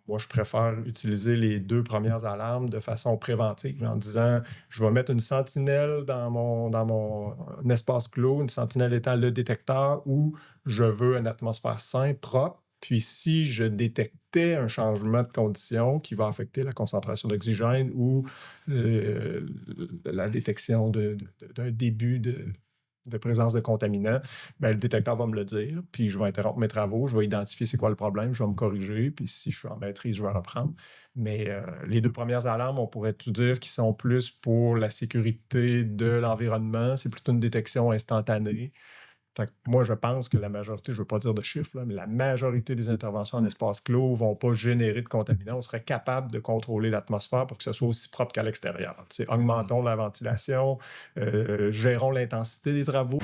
Moi, je préfère utiliser les 2 premières alarmes de façon préventive en disant: «Je vais mettre une sentinelle dans mon espace clos», une sentinelle étant le détecteur où je veux une atmosphère sain, propre. Puis si je détectais un changement de condition qui va affecter la concentration d'oxygène ou, la détection d'un début de présence de contaminants, ben, le détecteur va me le dire, puis je vais interrompre mes travaux, je vais identifier c'est quoi le problème, je vais me corriger, puis si je suis en maîtrise, je vais reprendre. Mais les 2 premières alarmes, on pourrait-tu dire qu'ils sont plus pour la sécurité de l'environnement? C'est plutôt une détection instantanée. Fait que moi, je pense que la majorité, je ne veux pas dire de chiffres, là, mais la majorité des interventions en espace clos ne vont pas générer de contaminants. On serait capable de contrôler l'atmosphère pour que ce soit aussi propre qu'à l'extérieur. Tu sais, augmentons la ventilation, gérons l'intensité des travaux.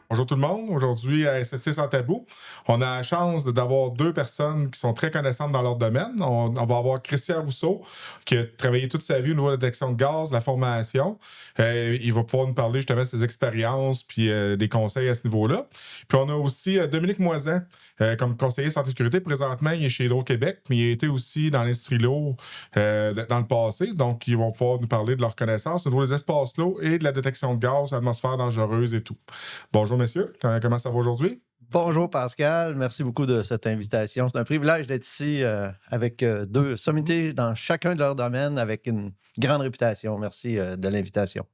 Bonjour tout le monde. Aujourd'hui, à SST Sans Tabou, on a la chance d'avoir 2 personnes qui sont très connaissantes dans leur domaine. On va avoir Christian Rousseau, qui a travaillé toute sa vie au niveau de la détection de gaz, la formation. Il va pouvoir nous parler justement de ses expériences puis des conseils à ce niveau-là. Puis on a aussi Dominique Moisan, comme conseiller santé-sécurité. Présentement, il est chez Hydro-Québec, mais il a été aussi dans l'industrie lourde dans le passé. Donc, ils vont pouvoir nous parler de leurs connaissances au niveau des espaces lourds et de la détection de gaz, atmosphère dangereuse et tout. Bonjour, messieurs. Comment ça va aujourd'hui? Bonjour Pascal, merci beaucoup de cette invitation. C'est un privilège d'être ici avec 2 sommités dans chacun de leurs domaines avec une grande réputation. Merci de l'invitation.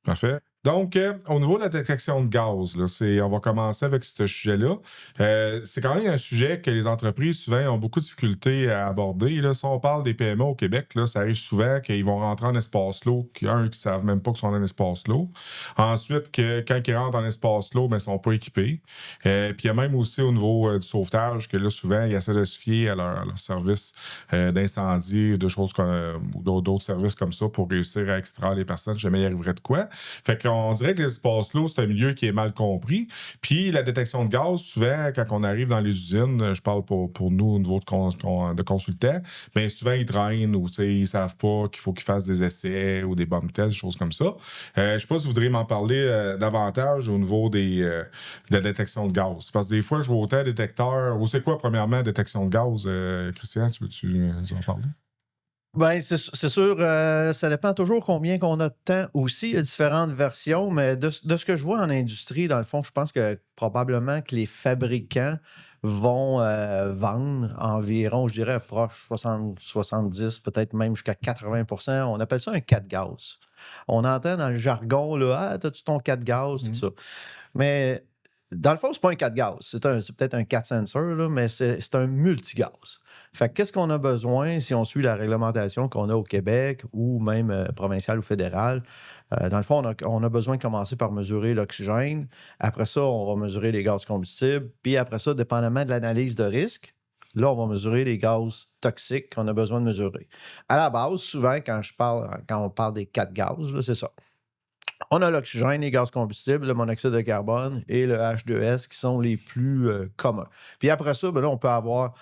Parfait. Donc, au niveau de la détection de gaz, là, on va commencer avec ce sujet-là. C'est quand même un sujet que les entreprises, souvent, ont beaucoup de difficultés à aborder. Là. Si on parle des PME au Québec, là, ça arrive souvent qu'ils vont rentrer en espace lourd, qui ne savent même pas qu'ils sont en espace lourd. Ensuite, quand ils rentrent en espace lourd, ben, ils ne sont pas équipés. Puis il y a même aussi au niveau du sauvetage, que là, souvent, ils essaient de se fier à leur service d'incendie, de choses ou d'autres services comme ça pour réussir à extraire les personnes, jamais il arriverait de quoi. Fait qu'on dirait que les espaces lourds, c'est un milieu qui est mal compris. Puis la détection de gaz, souvent, quand on arrive dans les usines, je parle pour nous au niveau de consultants, bien souvent, ils traînent ou ils ne savent pas qu'il faut qu'ils fassent des essais ou des bomb tests, des choses comme ça. Je ne sais pas si vous voudriez m'en parler davantage au niveau de la détection de gaz. Parce que des fois, je vois autant détecteurs. Ou c'est quoi, premièrement, détection de gaz? Christian, tu veux en parler? Bien, c'est sûr, ça dépend toujours combien qu'on a de temps aussi. Il y a différentes versions, mais de ce que je vois en industrie, dans le fond, je pense que probablement que les fabricants vont vendre environ, je dirais, proche 60, 70, peut-être même jusqu'à 80%. On appelle ça un 4 gaz. On entend dans le jargon, là, t'as-tu ton 4 gaz, tout ça. Mais dans le fond, c'est pas un 4 gaz. C'est peut-être un 4 sensor, là, mais c'est un multigaz. Fait que qu'est-ce qu'on a besoin si on suit la réglementation qu'on a au Québec ou même provinciale ou fédérale? Dans le fond, on a besoin de commencer par mesurer l'oxygène. Après ça, on va mesurer les gaz combustibles. Puis après ça, dépendamment de l'analyse de risque, là, on va mesurer les gaz toxiques qu'on a besoin de mesurer. À la base, souvent, quand on parle des 4 gaz, là, c'est ça. On a l'oxygène, les gaz combustibles, le monoxyde de carbone et le H2S qui sont les plus communs. Puis après ça, ben là, on peut avoir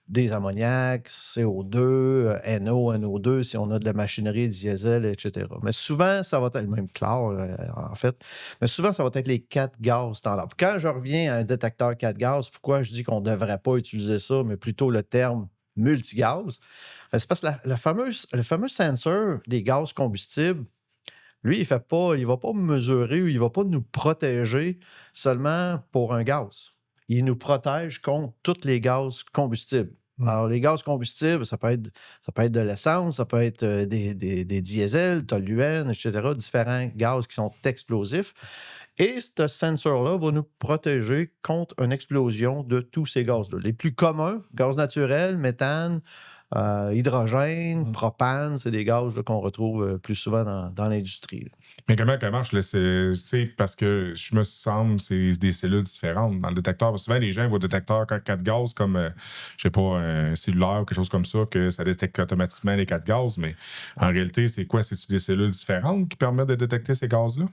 des ammoniacs, CO2, NO, NO2, si on a de la machinerie diesel, etc. Mais souvent, ça va être même chlore, en fait. Mais souvent, ça va être les 4 gaz standards. Puis quand je reviens à un détecteur 4 gaz, pourquoi je dis qu'on ne devrait pas utiliser ça, mais plutôt le terme multigaz? Ben, c'est parce que le fameux sensor des gaz combustibles, lui, il ne va pas mesurer ou il ne va pas nous protéger seulement pour un gaz. Il nous protège contre tous les gaz combustibles. Alors, les gaz combustibles, ça peut être de l'essence, ça peut être des diesels, toluène, etc., différents gaz qui sont explosifs. Et ce sensor-là va nous protéger contre une explosion de tous ces gaz-là. Les plus communs, gaz naturel, méthane, hydrogène, propane, c'est des gaz là, qu'on retrouve plus souvent dans l'industrie. Là. Mais comment ça marche? Là, parce que je me semble c'est des cellules différentes dans le détecteur. Souvent, les gens voient le détecteur 4 gaz comme, je sais pas, un cellulaire ou quelque chose comme ça, que ça détecte automatiquement les 4 gaz. Mais en réalité, c'est quoi? C'est-tu des cellules différentes qui permettent de détecter ces gaz-là?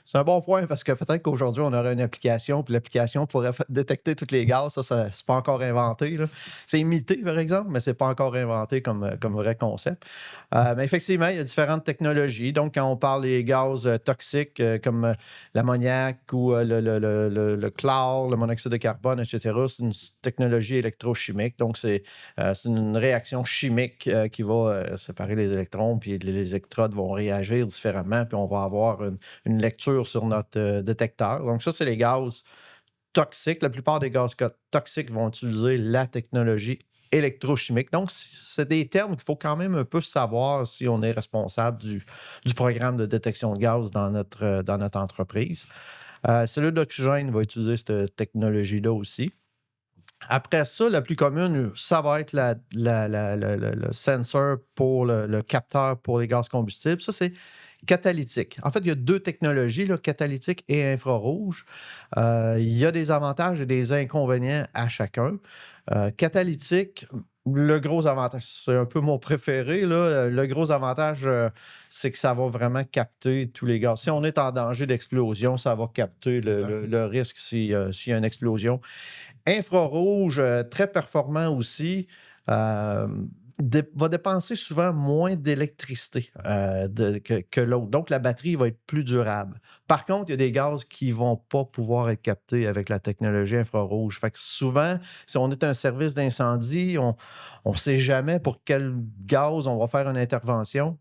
C'est un bon point parce que peut-être qu'aujourd'hui, on aurait une application, puis l'application pourrait détecter tous les gaz. Ça c'est pas encore inventé, là. C'est imité, par exemple, mais c'est pas encore inventé comme vrai concept. Mais effectivement, il y a différentes technologies. Donc, quand on parle des gaz toxiques comme l'ammoniac ou le chlore, le monoxyde de carbone, etc., c'est une technologie électrochimique. Donc, c'est une réaction chimique qui va séparer les électrons, puis les électrodes vont réagir différemment, puis on va avoir une lecture sur notre détecteur. Donc, ça, c'est les gaz toxiques. La plupart des gaz toxiques vont utiliser la technologie électrochimique. Donc, c'est des termes qu'il faut quand même un peu savoir si on est responsable du programme de détection de gaz dans notre entreprise. Cellule d'oxygène va utiliser cette technologie-là aussi. Après ça, la plus commune, ça va être le sensor pour le capteur pour les gaz combustibles. Ça, c'est catalytique. En fait, il y a deux technologies, là, catalytique et infrarouge. Il y a des avantages et des inconvénients à chacun. Catalytique, le gros avantage, c'est un peu mon préféré, là. Le gros avantage, c'est que ça va vraiment capter tous les gaz. Si on est en danger d'explosion, ça va capter le risque s'il y a une explosion. Infrarouge, très performant aussi, va dépenser souvent moins d'électricité que l'autre. Donc, la batterie va être plus durable. Par contre, il y a des gaz qui ne vont pas pouvoir être captés avec la technologie infrarouge. Fait que souvent, si on est un service d'incendie, on ne sait jamais pour quel gaz on va faire une intervention.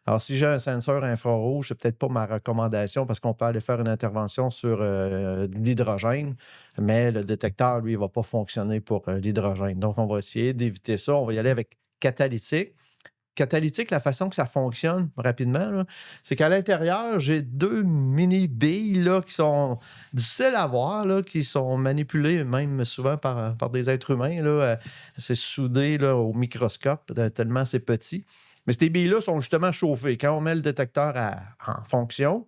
Alors, si j'ai un senseur infrarouge, c'est peut-être pas ma recommandation parce qu'on peut aller faire une intervention sur l'hydrogène, mais le détecteur, lui, il ne va pas fonctionner pour l'hydrogène. Donc, on va essayer d'éviter ça. On va y aller avec catalytique. Catalytique, la façon que ça fonctionne rapidement, là, c'est qu'à l'intérieur, j'ai deux mini-billes là, qui sont difficiles à voir, là, qui sont manipulées même souvent par des êtres humains. Là. C'est soudé là, au microscope, tellement c'est petit. Mais ces billes-là sont justement chauffées. Quand on met le détecteur en fonction,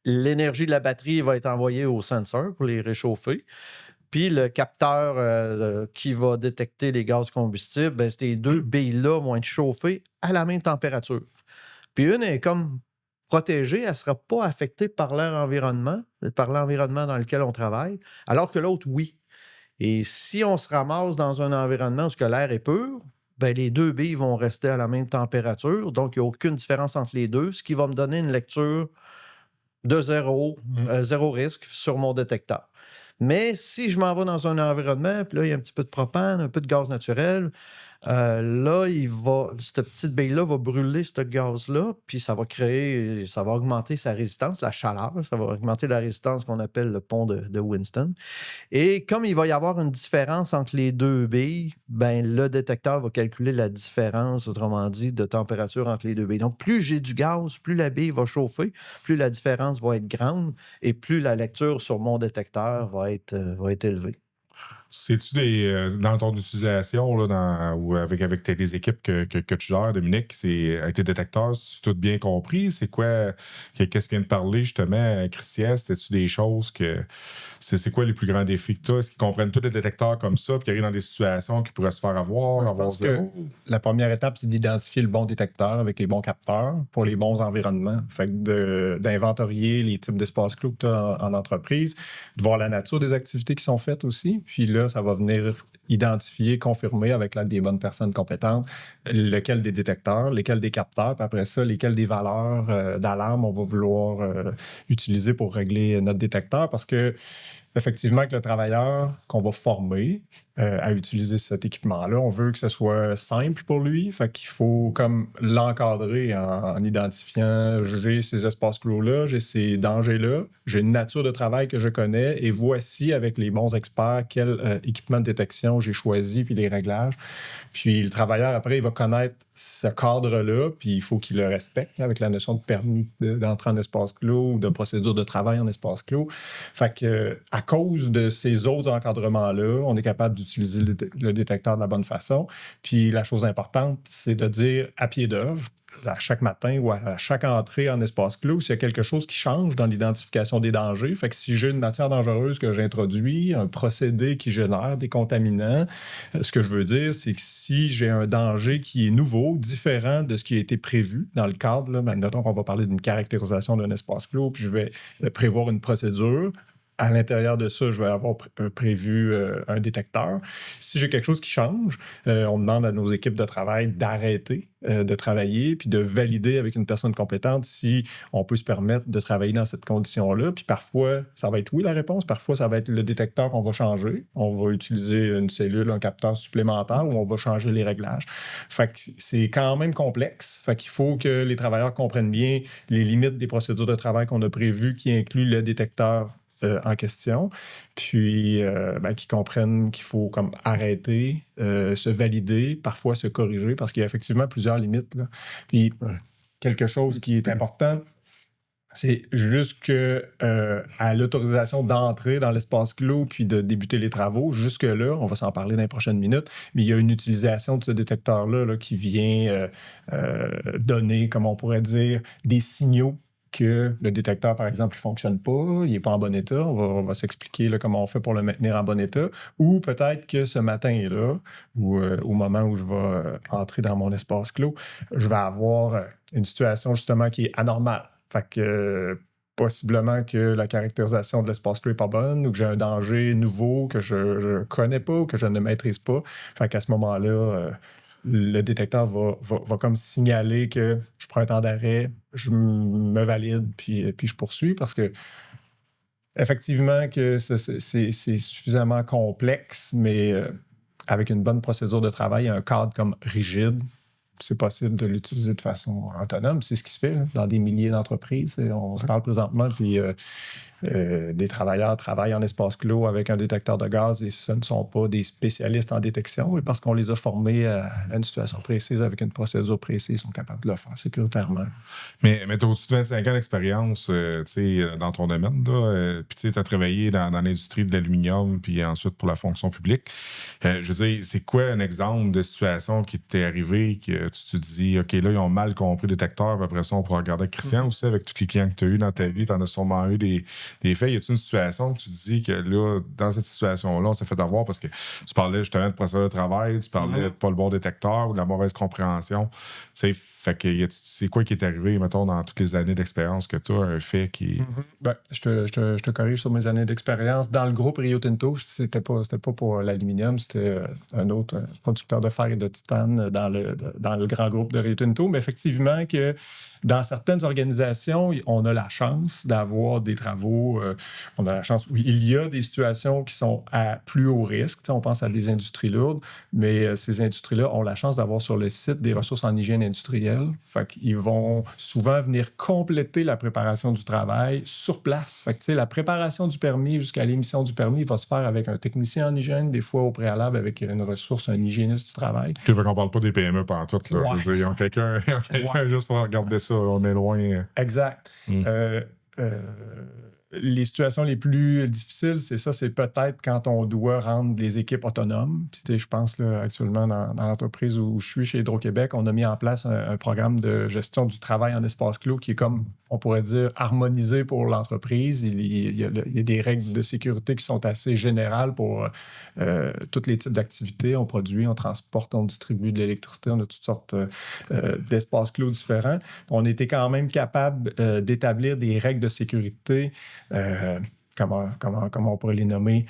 l'énergie de la batterie va être envoyée au sensor pour les réchauffer. Puis le capteur qui va détecter les gaz combustibles, ben, ces deux billes-là vont être chauffées à la même température. Puis une est comme protégée, elle ne sera pas affectée par l'environnement dans lequel on travaille, alors que l'autre, oui. Et si on se ramasse dans un environnement où l'air est pur, ben, les deux billes vont rester à la même température, donc il n'y a aucune différence entre les deux, ce qui va me donner une lecture de zéro risque sur mon détecteur. Mais si je m'en vais dans un environnement, puis là, il y a un petit peu de propane, un peu de gaz naturel, là, cette petite bille-là va brûler ce gaz-là, puis ça va augmenter sa résistance, la chaleur, ça va augmenter la résistance qu'on appelle le pont de Winston. Et comme il va y avoir une différence entre les deux billes, ben, le détecteur va calculer la différence, autrement dit, de température entre les deux billes. Donc, plus j'ai du gaz, plus la bille va chauffer, plus la différence va être grande et plus la lecture sur mon détecteur va être élevée. C'est-tu dans ton utilisation là, ou avec tes équipes que tu gères, Dominique, avec tes détecteurs, c'est tout bien compris? C'est quoi? Qu'est-ce qu'il vient de parler justement, Christian? C'était-tu des choses que. C'est quoi les plus grands défis que tu as? Est-ce qu'ils comprennent tous les détecteurs comme ça, puis qu'ils arrivent dans des situations qui pourraient se faire avoir? Je pense que la première étape, c'est d'identifier le bon détecteur avec les bons capteurs pour les bons environnements. Fait que d'inventorier les types d'espaces clos que tu as en entreprise, de voir la nature des activités qui sont faites aussi. Puis là, ça va venir identifier, confirmer avec l'aide des bonnes personnes compétentes lequel des détecteurs, lesquels des capteurs, puis après ça, lesquels des valeurs d'alarme on va vouloir utiliser pour régler notre détecteur parce que effectivement, avec le travailleur qu'on va former à utiliser cet équipement-là, on veut que ce soit simple pour lui. Fait qu'il faut comme l'encadrer en identifiant j'ai ces espaces clos-là, j'ai ces dangers-là, j'ai une nature de travail que je connais et voici avec les bons experts quel équipement de détection j'ai choisi puis les réglages. Puis le travailleur, après, il va connaître ce cadre-là puis il faut qu'il le respecte avec la notion de permis d'entrer en espace clos ou de procédure de travail en espace clos. Fait que à cause de ces autres encadrements-là, on est capable d'utiliser le détecteur de la bonne façon. Puis la chose importante, c'est de dire à pied d'œuvre, à chaque matin ou à chaque entrée en espace clos, s'il y a quelque chose qui change dans l'identification des dangers. Fait que si j'ai une matière dangereuse que j'introduis, un procédé qui génère des contaminants, ce que je veux dire, c'est que si j'ai un danger qui est nouveau, différent de ce qui a été prévu dans le cadre, là, mettons qu'on va parler d'une caractérisation d'un espace clos, puis je vais prévoir une procédure. À l'intérieur de ça, je vais avoir prévu un détecteur. Si j'ai quelque chose qui change, on demande à nos équipes de travail d'arrêter de travailler puis de valider avec une personne compétente si on peut se permettre de travailler dans cette condition-là. Puis parfois, ça va être oui la réponse. Parfois, ça va être le détecteur qu'on va changer. On va utiliser une cellule, un capteur supplémentaire ou on va changer les réglages. Fait que c'est quand même complexe. Fait qu'il faut que les travailleurs comprennent bien les limites des procédures de travail qu'on a prévues qui incluent le détecteur en question, puis qui comprennent qu'il faut comme arrêter, se valider, parfois se corriger, parce qu'il y a effectivement plusieurs limites. Là. Puis quelque chose qui est important, c'est jusque à l'autorisation d'entrer dans l'espace clos puis de débuter les travaux. Jusque-là, on va s'en parler dans les prochaines minutes, mais il y a une utilisation de ce détecteur-là là, qui vient donner, comme on pourrait dire, des signaux que le détecteur, par exemple, ne fonctionne pas, il n'est pas en bon état. On va s'expliquer là, comment on fait pour le maintenir en bon état. Ou peut-être que ce matin-là, ou au moment où je vais entrer dans mon espace clos, je vais avoir une situation justement qui est anormale. Fait que possiblement que la caractérisation de l'espace clos n'est pas bonne ou que j'ai un danger nouveau que je ne connais pas ou que je ne maîtrise pas. Fait qu'à ce moment-là, le détecteur va comme signaler que je prends un temps d'arrêt, je me valide, puis je poursuis parce que effectivement que c'est suffisamment complexe, mais avec une bonne procédure de travail, un cadre comme rigide, c'est possible de l'utiliser de façon autonome. C'est ce qui se fait là, dans des milliers d'entreprises. On se parle présentement, puis des travailleurs travaillent en espace clos avec un détecteur de gaz et ce ne sont pas des spécialistes en détection. Et parce qu'on les a formés à une situation précise avec une procédure précise, ils sont capables de le faire sécuritairement. Mais tu as au-dessus de 25 ans d'expérience dans ton domaine. Puis tu as travaillé dans l'industrie de l'aluminium puis ensuite pour la fonction publique. Je veux dire, c'est quoi un exemple de situation qui t'est arrivé que tu te dis, OK, là, ils ont mal compris le détecteur, puis après ça, on pourra regarder avec Christian aussi, avec tous les clients que tu as eu dans ta vie. Tu en as sûrement eu des faits. Y a-t-il une situation que tu te dis que là, dans cette situation-là, on s'est fait avoir parce que tu parlais justement de procédure de travail, tu parlais de pas le bon détecteur ou de la mauvaise compréhension. Tu sais, fait que c'est quoi qui est arrivé, mettons, dans toutes les années d'expérience que tu as, un fait qui... Ben, je te corrige sur mes années d'expérience. Dans le groupe Rio Tinto, c'était pas pour l'aluminium, c'était un autre producteur de fer et de titane dans le grand groupe de Rio Tinto. Mais effectivement, que dans certaines organisations, on a la chance d'avoir des travaux. On a la chance où il y a des situations qui sont à plus haut risque. On pense à des industries lourdes, mais ces industries-là ont la chance d'avoir sur le site des ressources en hygiène industrielle. Fait qu'ils vont souvent venir compléter la préparation du travail sur place. Fait que, la préparation du permis jusqu'à l'émission du permis va se faire avec un technicien en hygiène, des fois au préalable avec une ressource, un hygiéniste du travail. Tu veux qu'on parle pas des PME pantoute, là. Ouais. Je veux dire, ils ont quelqu'un juste pour regarder ça. On est loin. Exact. Les situations les plus difficiles, c'est peut-être quand on doit rendre les équipes autonomes. Puis, je pense là, actuellement dans l'entreprise où je suis, chez Hydro-Québec, on a mis en place un programme de gestion du travail en espace clos qui est comme, on pourrait dire, harmonisé pour l'entreprise. Il y a des règles de sécurité qui sont assez générales pour tous les types d'activités. On produit, on transporte, on distribue de l'électricité, on a toutes sortes d'espaces clos différents. On était quand même capable d'établir des règles de sécurité comment on pourrait les nommer,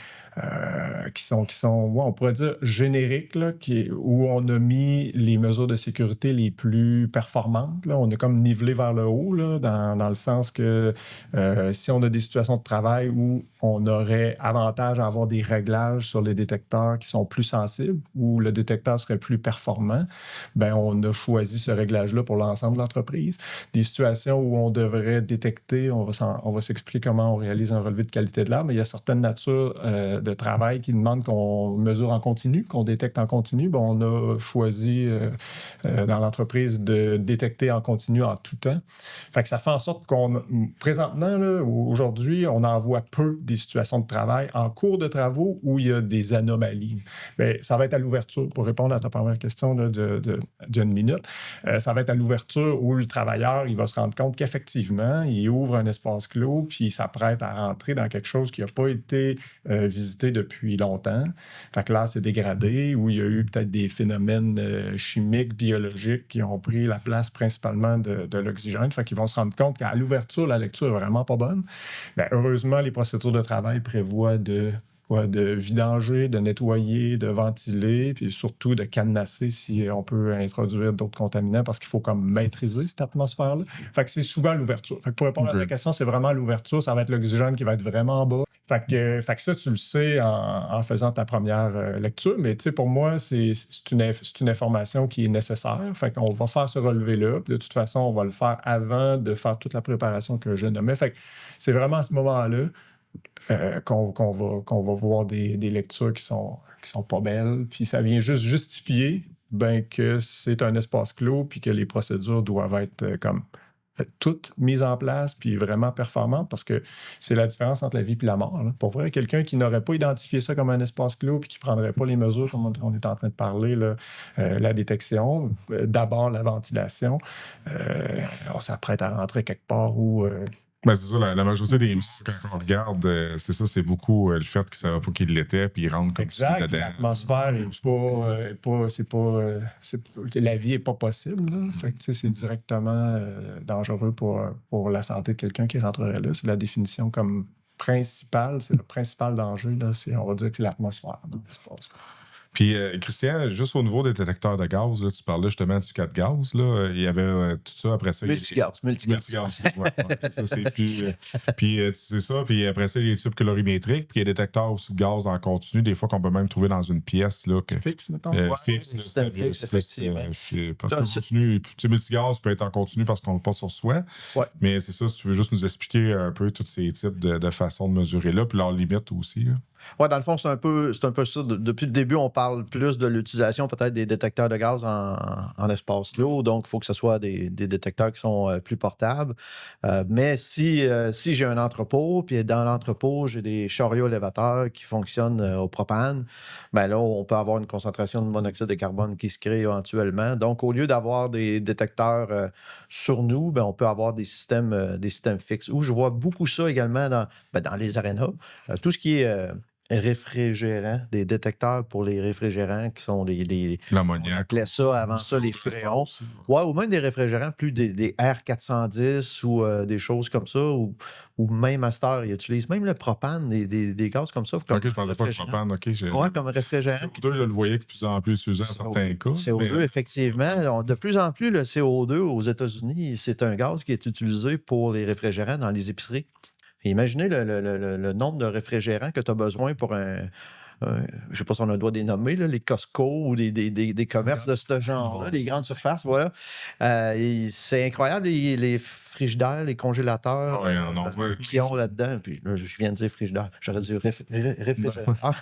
qui sont ouais, on pourrait dire génériques, là, où on a mis les mesures de sécurité les plus performantes. Là. On est comme nivelé vers le haut, là, dans le sens que si on a des situations de travail où on aurait avantage à avoir des réglages sur les détecteurs qui sont plus sensibles, où le détecteur serait plus performant, ben on a choisi ce réglage-là pour l'ensemble de l'entreprise. Des situations où on devrait détecter, on va s'expliquer comment on réalise un relevé de qualité de l'air, mais il y a certaines natures de travail qui demandent qu'on mesure en continu, qu'on détecte en continu. Bon, on a choisi dans l'entreprise de détecter en continu en tout temps. Fait que ça fait en sorte qu'on, présentement, là, aujourd'hui, on en voit peu des situations de travail en cours de travaux où il y a des anomalies. Bien, ça va être à l'ouverture, pour répondre à ta première question là, d'une minute, ça va être à l'ouverture où le travailleur il va se rendre compte qu'effectivement, il ouvre un espace clos puis il s'apprête à rentrer dans quelque chose qui n'a pas été visité depuis longtemps. Fait que là, c'est dégradé, où il y a eu peut-être des phénomènes chimiques, biologiques qui ont pris la place principalement de l'oxygène. Fait qu'ils vont se rendre compte qu'à l'ouverture, la lecture est vraiment pas bonne. Bien, heureusement, les procédures de travail prévoient de vidanger, de nettoyer, de ventiler, puis surtout de cadenasser si on peut introduire d'autres contaminants parce qu'il faut comme maîtriser cette atmosphère-là. Fait que c'est souvent l'ouverture. Fait que pour répondre à ta question, c'est vraiment l'ouverture. Ça va être l'oxygène qui va être vraiment en bas. Fait que ça, tu le sais en faisant ta première lecture, mais tu sais, pour moi, c'est une information qui est nécessaire. Fait qu'on va faire ce relevé-là. De toute façon, on va le faire avant de faire toute la préparation que je nommais. Fait que c'est vraiment à ce moment-là qu'on va voir des lectures qui sont pas belles. Puis ça vient juste justifier que c'est un espace clos puis que les procédures doivent être comme toutes mises en place puis vraiment performantes parce que c'est la différence entre la vie et la mort. Là. Pour vrai, quelqu'un qui n'aurait pas identifié ça comme un espace clos puis qui ne prendrait pas les mesures comme on est en train de parler, là, la détection, d'abord la ventilation, on s'apprête à rentrer quelque part où... Ben, c'est ça, la majorité des quand on regarde, c'est ça, c'est beaucoup le fait qu'ils ne savaient pas qu'il l'était, puis ils rentrent comme exact, si dedans. l'atmosphère la vie n'est pas possible. Là. Fait que, c'est directement dangereux pour la santé de quelqu'un qui rentrerait là. C'est la définition comme principale, c'est le principal danger. Là, on va dire que c'est l'atmosphère dans l'espace. Puis, Christian, juste au niveau des détecteurs de gaz, là, tu parlais justement du cas de gaz. Là, il y avait tout ça après ça. Multigaz. Ouais, ça, c'est plus. Puis, c'est ça. Puis après ça, il y a les tubes colorimétriques. Puis, il y a des détecteurs aussi de gaz en continu, des fois qu'on peut même trouver dans une pièce. Là, Fixe, mettons. Fixe, système fixe, effectivement. Parce que continu, multigaz peut être en continu parce qu'on le porte sur soi. Ouais. Mais c'est ça, si tu veux juste nous expliquer un peu tous ces types de façons de mesurer là, puis leurs limites aussi. Là. Oui, dans le fond, c'est un peu ça. Depuis le début, on parle plus de l'utilisation peut-être des détecteurs de gaz en espace clos. Donc, il faut que ce soit des détecteurs qui sont plus portables. Mais si j'ai un entrepôt, puis dans l'entrepôt, j'ai des chariots élévateurs qui fonctionnent au propane, bien là, on peut avoir une concentration de monoxyde de carbone qui se crée éventuellement. Donc, au lieu d'avoir des détecteurs sur nous, bien, on peut avoir des systèmes fixes. Où je vois beaucoup ça également dans les arénas. Tout ce qui est réfrigérants, des détecteurs pour les réfrigérants qui sont l'ammoniac. On appelait ça avant ça les fréons. Ouais, ou même des réfrigérants plus des R410 ou des choses comme ça, ou même à cette heure, ils utilisent même le propane, des gaz comme ça. OK, je pensais pas le propane. Oui, comme réfrigérant. CO2, je le voyais de plus en plus utilisé dans certains cas. CO2, effectivement. De plus en plus, le CO2 aux États-Unis, c'est un gaz qui est utilisé pour les réfrigérants dans les épiceries. Et imaginez le nombre de réfrigérants que tu as besoin pour je ne sais pas si on a le droit de les nommer, là, les Costco ou des commerces de ce genre-là, les grandes surfaces, voilà. C'est incroyable, les frigidaires, les congélateurs qui ont là-dedans. Puis là, je viens de dire frigidaire, j'aurais dit réfrigérateur.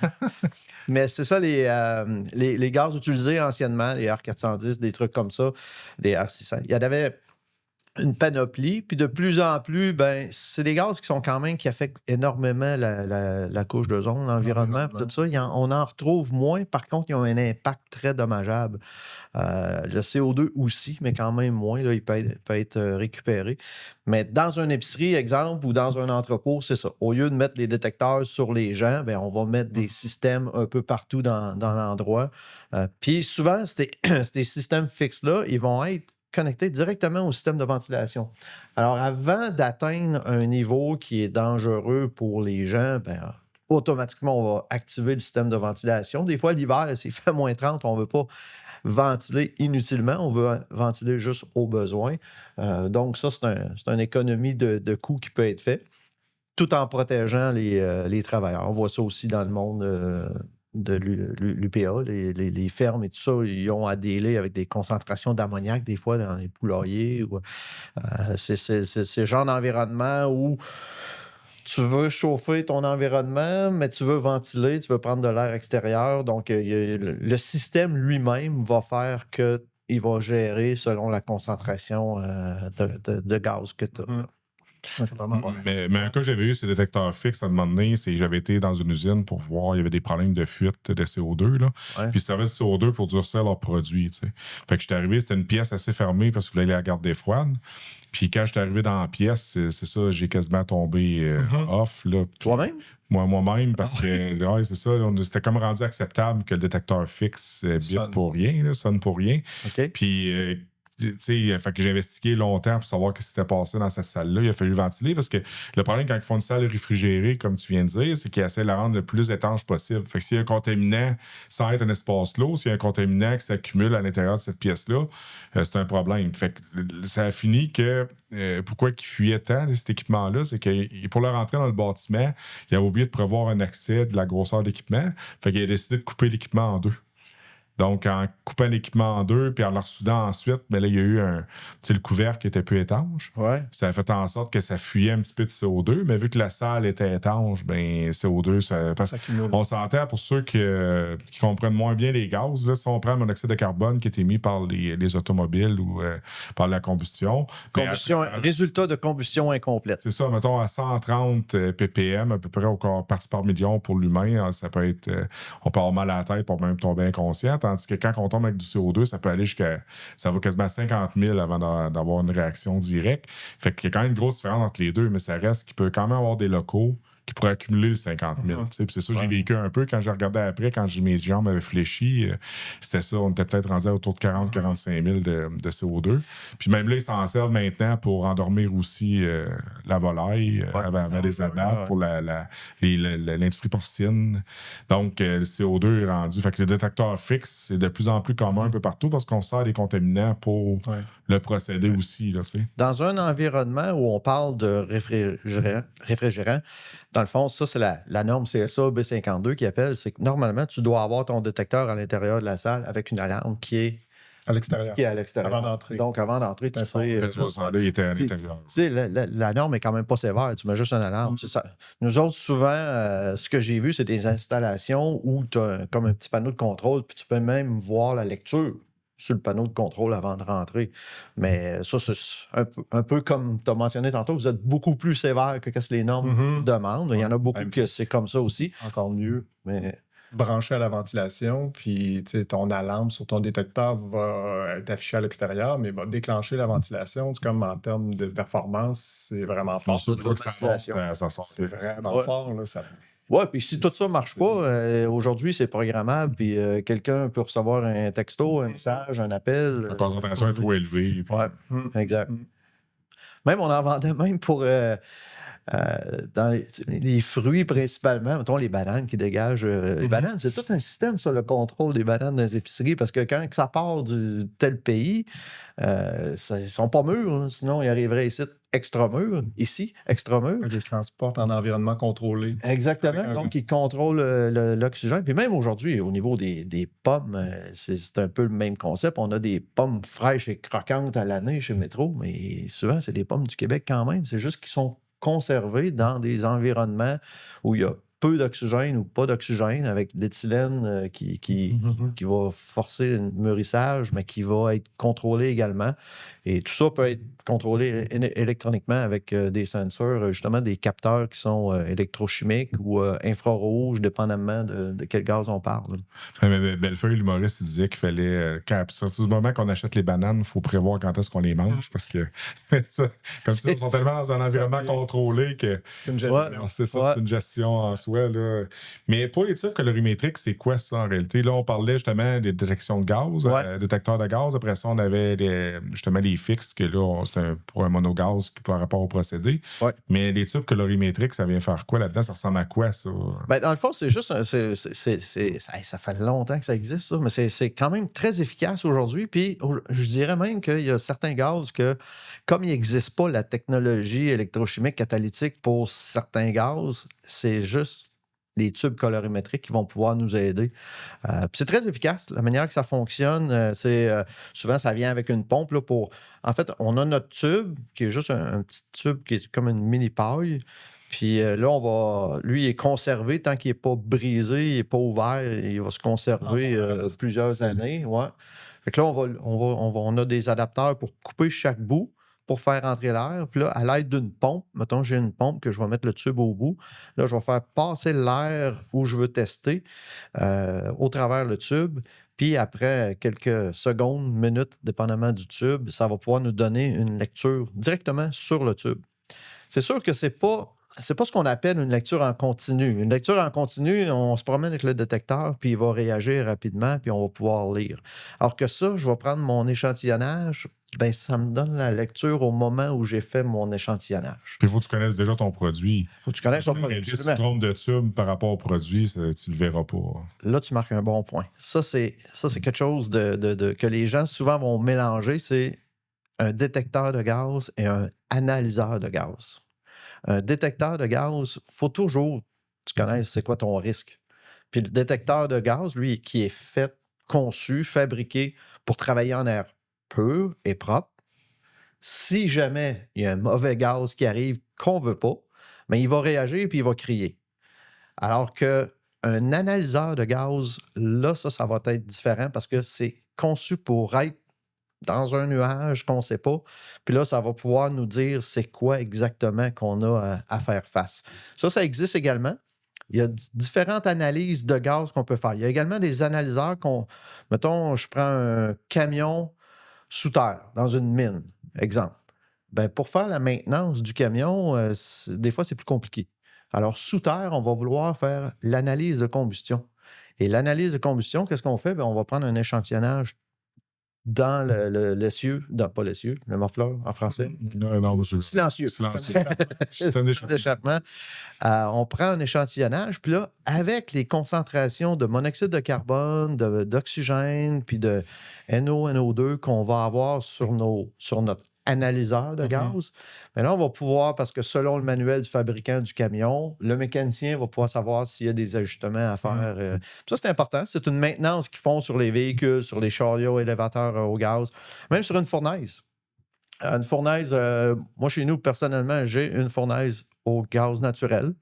Mais c'est ça, les gaz utilisés anciennement, les R410, des trucs comme ça, des R600. Il y en avait une panoplie, puis de plus en plus, ben c'est des gaz qui affectent énormément la couche d'ozone, l'environnement, tout ça. On en retrouve moins. Par contre, ils ont un impact très dommageable. Le CO2 aussi, mais quand même moins. Là, il peut être récupéré. Mais dans une épicerie, exemple, ou dans un entrepôt, c'est ça. Au lieu de mettre des détecteurs sur les gens, ben, on va mettre des systèmes un peu partout dans l'endroit. Puis souvent, ces systèmes fixes-là, ils vont être connectés directement au système de ventilation. Alors, avant d'atteindre un niveau qui est dangereux pour les gens, ben, automatiquement, on va activer le système de ventilation. Des fois, l'hiver, s'il fait moins 30, on ne veut pas ventiler inutilement, on veut ventiler juste au besoin. Donc, ça, c'est une économie de coûts qui peut être fait, tout en protégeant les travailleurs. On voit ça aussi dans le monde de l'UPA, les fermes et tout ça, ils ont à dealer avec des concentrations d'ammoniac, des fois, dans les poulaillers. C'est ce genre d'environnement où tu veux chauffer ton environnement, mais tu veux ventiler, tu veux prendre de l'air extérieur. Donc, le système lui-même va faire qu'il va gérer selon la concentration de gaz que tu as. C'est vraiment bon. Mais un cas que j'avais eu, c'est le détecteur fixe à un moment donné, c'est que j'avais été dans une usine pour voir, il y avait des problèmes de fuite de CO2. Là. Ouais. Puis ils servaient du CO2 pour durcir leurs produits. Tu sais. Fait que j'étais arrivé, c'était une pièce assez fermée parce que je voulais la garder froide. Puis quand j'étais arrivé dans la pièce, c'est ça, j'ai quasiment tombé off. Là. Toi-même? Moi-même, parce que ouais, c'est ça, c'était comme rendu acceptable que le détecteur fixe bip pour rien, là, sonne pour rien. OK. Puis, tu sais, fait que j'ai investigué longtemps pour savoir ce qui s'était passé dans cette salle-là. Il a fallu ventiler parce que le problème quand ils font une salle réfrigérée, comme tu viens de dire, c'est qu'ils essaient de la rendre le plus étanche possible. Fait que s'il y a un contaminant sans être un espace clos, s'il y a un contaminant qui s'accumule à l'intérieur de cette pièce-là, c'est un problème. Fait que ça a fini que pourquoi ils fuyaient tant, cet équipement-là, c'est que pour leur rentrer dans le bâtiment, il avait oublié de prévoir un accès de la grosseur d'équipement. Fait qu'il a décidé de couper l'équipement en deux. Donc, en coupant l'équipement en deux, puis en le ressoudant ensuite, ben là, il y a eu le couvercle qui était peu étanche. Ouais. Ça a fait en sorte que ça fuyait un petit peu de CO2, mais vu que la salle était étanche, ben CO2, ça s'accumule. On s'entend pour ceux qui comprennent moins bien les gaz. Là, si on prend le monoxyde de carbone qui est émis par les automobiles ou par la combustion. Résultat de combustion incomplète. C'est ça, mettons à 130 ppm, à peu près au partie par million pour l'humain, ça peut être. On peut avoir mal à la tête pour même tomber inconscient. Tandis que quand on tombe avec du CO2, ça peut aller ça va quasiment à 50 000 avant d'avoir une réaction directe. Fait qu'il y a quand même une grosse différence entre les deux, mais ça reste qu'il peut quand même avoir des locaux qui pourraient accumuler les 50 000. Puis c'est ça, j'ai vécu un peu. Quand j'ai regardé après, quand mes jambes avaient fléchi, c'était ça. On était peut-être rendu autour de 40-45 000 de CO2. Puis même là, ils s'en servent maintenant pour endormir aussi la volaille avant les abattre pour l'industrie porcine. Donc, le CO2 est rendu. Fait que le détecteur fixe, c'est de plus en plus commun un peu partout parce qu'on sert des contaminants pour le procédé aussi. Là, dans un environnement où on parle de réfrigérant, dans le fond, ça, c'est la norme CSA B52 qui appelle. C'est que normalement, tu dois avoir ton détecteur à l'intérieur de la salle avec une alarme qui est à l'extérieur. Avant d'entrer. Donc, avant d'entrer, tu fais. Il était à l'intérieur. La norme est quand même pas sévère. Tu mets juste une alarme. C'est ça. Nous autres, souvent, ce que j'ai vu, c'est des installations où tu as comme un petit panneau de contrôle, puis tu peux même voir la lecture sur le panneau de contrôle avant de rentrer. Mais ça, c'est un peu comme tu as mentionné tantôt, vous êtes beaucoup plus sévère que ce que les normes demandent. Il y en a beaucoup que c'est comme ça aussi. Encore mieux. Mais branché à la ventilation, puis ton alarme sur ton détecteur va être affichée à l'extérieur, mais va déclencher la ventilation. C'est comme en termes de performance, c'est vraiment fort. Ça sort. C'est vraiment fort. Là, oui, puis si tout ça ne marche pas, aujourd'hui, c'est programmable, puis quelqu'un peut recevoir un texto, un message, un appel. La concentration est trop élevée. Oui, exact. Même, on en vendait même pour... dans les fruits principalement, mettons les bananes qui dégagent. Les bananes, c'est tout un système sur le contrôle des bananes dans les épiceries parce que quand ça part du tel pays, ils sont pas mûrs, hein, sinon ils arriveraient ici extra mûrs. Ils les transportent en environnement contrôlé. Exactement. Donc, ils contrôlent l'oxygène. Puis même aujourd'hui, au niveau des pommes, c'est un peu le même concept. On a des pommes fraîches et croquantes à l'année chez Métro, mais souvent, c'est des pommes du Québec quand même. C'est juste qu'ils sont conservés dans des environnements où il y a peu d'oxygène ou pas d'oxygène avec de l'éthylène qui va forcer le mûrissage, mais qui va être contrôlé également. Et tout ça peut être contrôlé électroniquement avec des sensors, justement des capteurs qui sont électrochimiques ou infrarouges, dépendamment de quel gaz on parle. Mais Bellefeuille, l'humoriste, il disait qu'il fallait, à partir du moment qu'on achète les bananes, il faut prévoir quand est-ce qu'on les mange, parce que, comme ça, ils sont tellement dans un environnement contrôlé que... C'est une gestion. C'est ça, c'est une gestion en soi. Là. Mais pour les tubes colorimétriques, c'est quoi ça en réalité? Là, on parlait justement des détections de gaz, détecteurs de gaz. Après ça, on avait justement les fixes, que là, c'est pour un monogaz par rapport au procédé. Ouais. Mais les tubes colorimétriques, ça vient faire quoi là-dedans? Ça ressemble à quoi, ça? Ben, dans le fond, c'est juste... ça fait longtemps que ça existe, ça, mais c'est quand même très efficace aujourd'hui. Puis, je dirais même qu'il y a certains gaz que, comme il n'existe pas la technologie électrochimique catalytique pour certains gaz, c'est juste les tubes colorimétriques qui vont pouvoir nous aider. C'est très efficace. La manière que ça fonctionne, c'est souvent, ça vient avec une pompe là, pour... En fait, on a notre tube, qui est juste un petit tube qui est comme une mini paille. Puis là, lui, il est conservé tant qu'il n'est pas brisé, il n'est pas ouvert, il va se conserver plusieurs années. Ouais. Fait que là, on a des adapteurs pour couper chaque bout, pour faire entrer l'air. Puis là, à l'aide d'une pompe, mettons, j'ai une pompe que je vais mettre le tube au bout. Là, je vais faire passer l'air où je veux tester au travers le tube. Puis après quelques secondes, minutes, dépendamment du tube, ça va pouvoir nous donner une lecture directement sur le tube. C'est sûr que c'est pas ce qu'on appelle une lecture en continu. Une lecture en continu, on se promène avec le détecteur, puis il va réagir rapidement, puis on va pouvoir lire. Alors que ça, je vais prendre mon échantillonnage, ben ça me donne la lecture au moment où j'ai fait mon échantillonnage. Puis il faut que tu connaisses déjà ton produit. Il faut que tu connaisses ton produit. Si tu te trompes de tube par rapport au produit, tu le verras pas. Là, tu marques un bon point. Ça, c'est quelque chose que les gens souvent vont mélanger, c'est un détecteur de gaz et un analyseur de gaz. Un détecteur de gaz, il faut toujours que tu connaisses c'est quoi ton risque. Puis le détecteur de gaz, lui, qui est conçu, fabriqué pour travailler en air pur et propre. Si jamais il y a un mauvais gaz qui arrive qu'on ne veut pas, bien, il va réagir et puis il va crier. Alors qu'un analyseur de gaz, là, ça va être différent parce que c'est conçu pour être dans un nuage qu'on ne sait pas. Puis là, ça va pouvoir nous dire c'est quoi exactement qu'on a à faire face. Ça existe également. Il y a différentes analyses de gaz qu'on peut faire. Il y a également des analyseurs mettons, je prends un camion sous terre, dans une mine, exemple. Bien, pour faire la maintenance du camion, des fois, c'est plus compliqué. Alors, sous terre, on va vouloir faire l'analyse de combustion. Et l'analyse de combustion, qu'est-ce qu'on fait? Bien, on va prendre un échantillonnage dans l'essieu, pas l'essieu, le muffler en français. Non, Silencieux. C'est un échappement. On prend un échantillonnage, puis là, avec les concentrations de monoxyde de carbone, d'oxygène, puis de NO2 qu'on va avoir sur notre analyseur de gaz, mais là, on va pouvoir, parce que selon le manuel du fabricant du camion, le mécanicien va pouvoir savoir s'il y a des ajustements à faire. Ça, c'est important. C'est une maintenance qu'ils font sur les véhicules, sur les chariots élévateurs au gaz, même sur une fournaise. Une fournaise, moi, chez nous, personnellement, j'ai une fournaise au gaz naturel.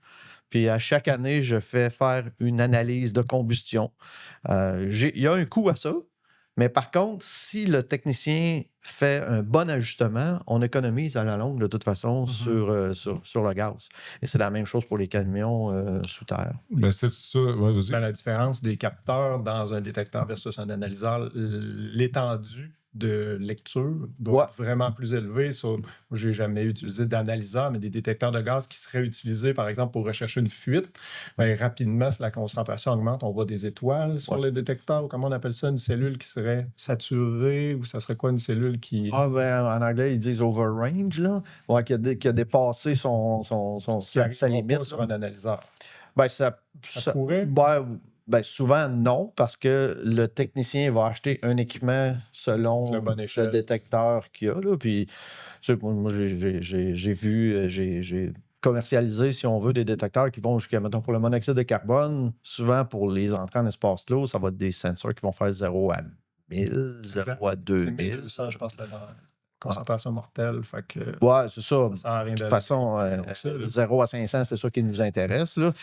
Puis à chaque année, je fais faire une analyse de combustion. Il y a un coût à ça. Mais par contre, si le technicien fait un bon ajustement, on économise à la longue, de toute façon, sur le gaz. Et c'est la même chose pour les camions sous terre. Ben, c'est ça. Ouais, vas-y. La différence des capteurs dans un détecteur versus un analyseur, l'étendue de lecture doit être vraiment plus élevée. Je n'ai jamais utilisé d'analyseur, mais des détecteurs de gaz qui seraient utilisés, par exemple, pour rechercher une fuite. Bien, rapidement, si la concentration augmente, on voit des étoiles sur les détecteurs. Comment on appelle ça? Une cellule qui serait saturée? Ou ça serait quoi une cellule qui... En anglais, ils disent overrange, là. Ouais, qui a dépassé sa limite. Sur un analyseur. Ben, ça pourrait? Ben, souvent, non, parce que le technicien va acheter un équipement selon le détecteur qu'il y a. Là. Puis, moi, j'ai commercialisé, si on veut, des détecteurs qui vont jusqu'à, mettons, pour le monoxyde de carbone, souvent pour les entrées en espace clos, ça va être des sensors qui vont faire 0 à 1000, 0 à 2000. Ça, je pense, là, dans concentration mortelle. Fait que, ouais, c'est ça. Ça sert à rien de toute façon, 0 à 500, c'est ça qui nous intéresse. Là.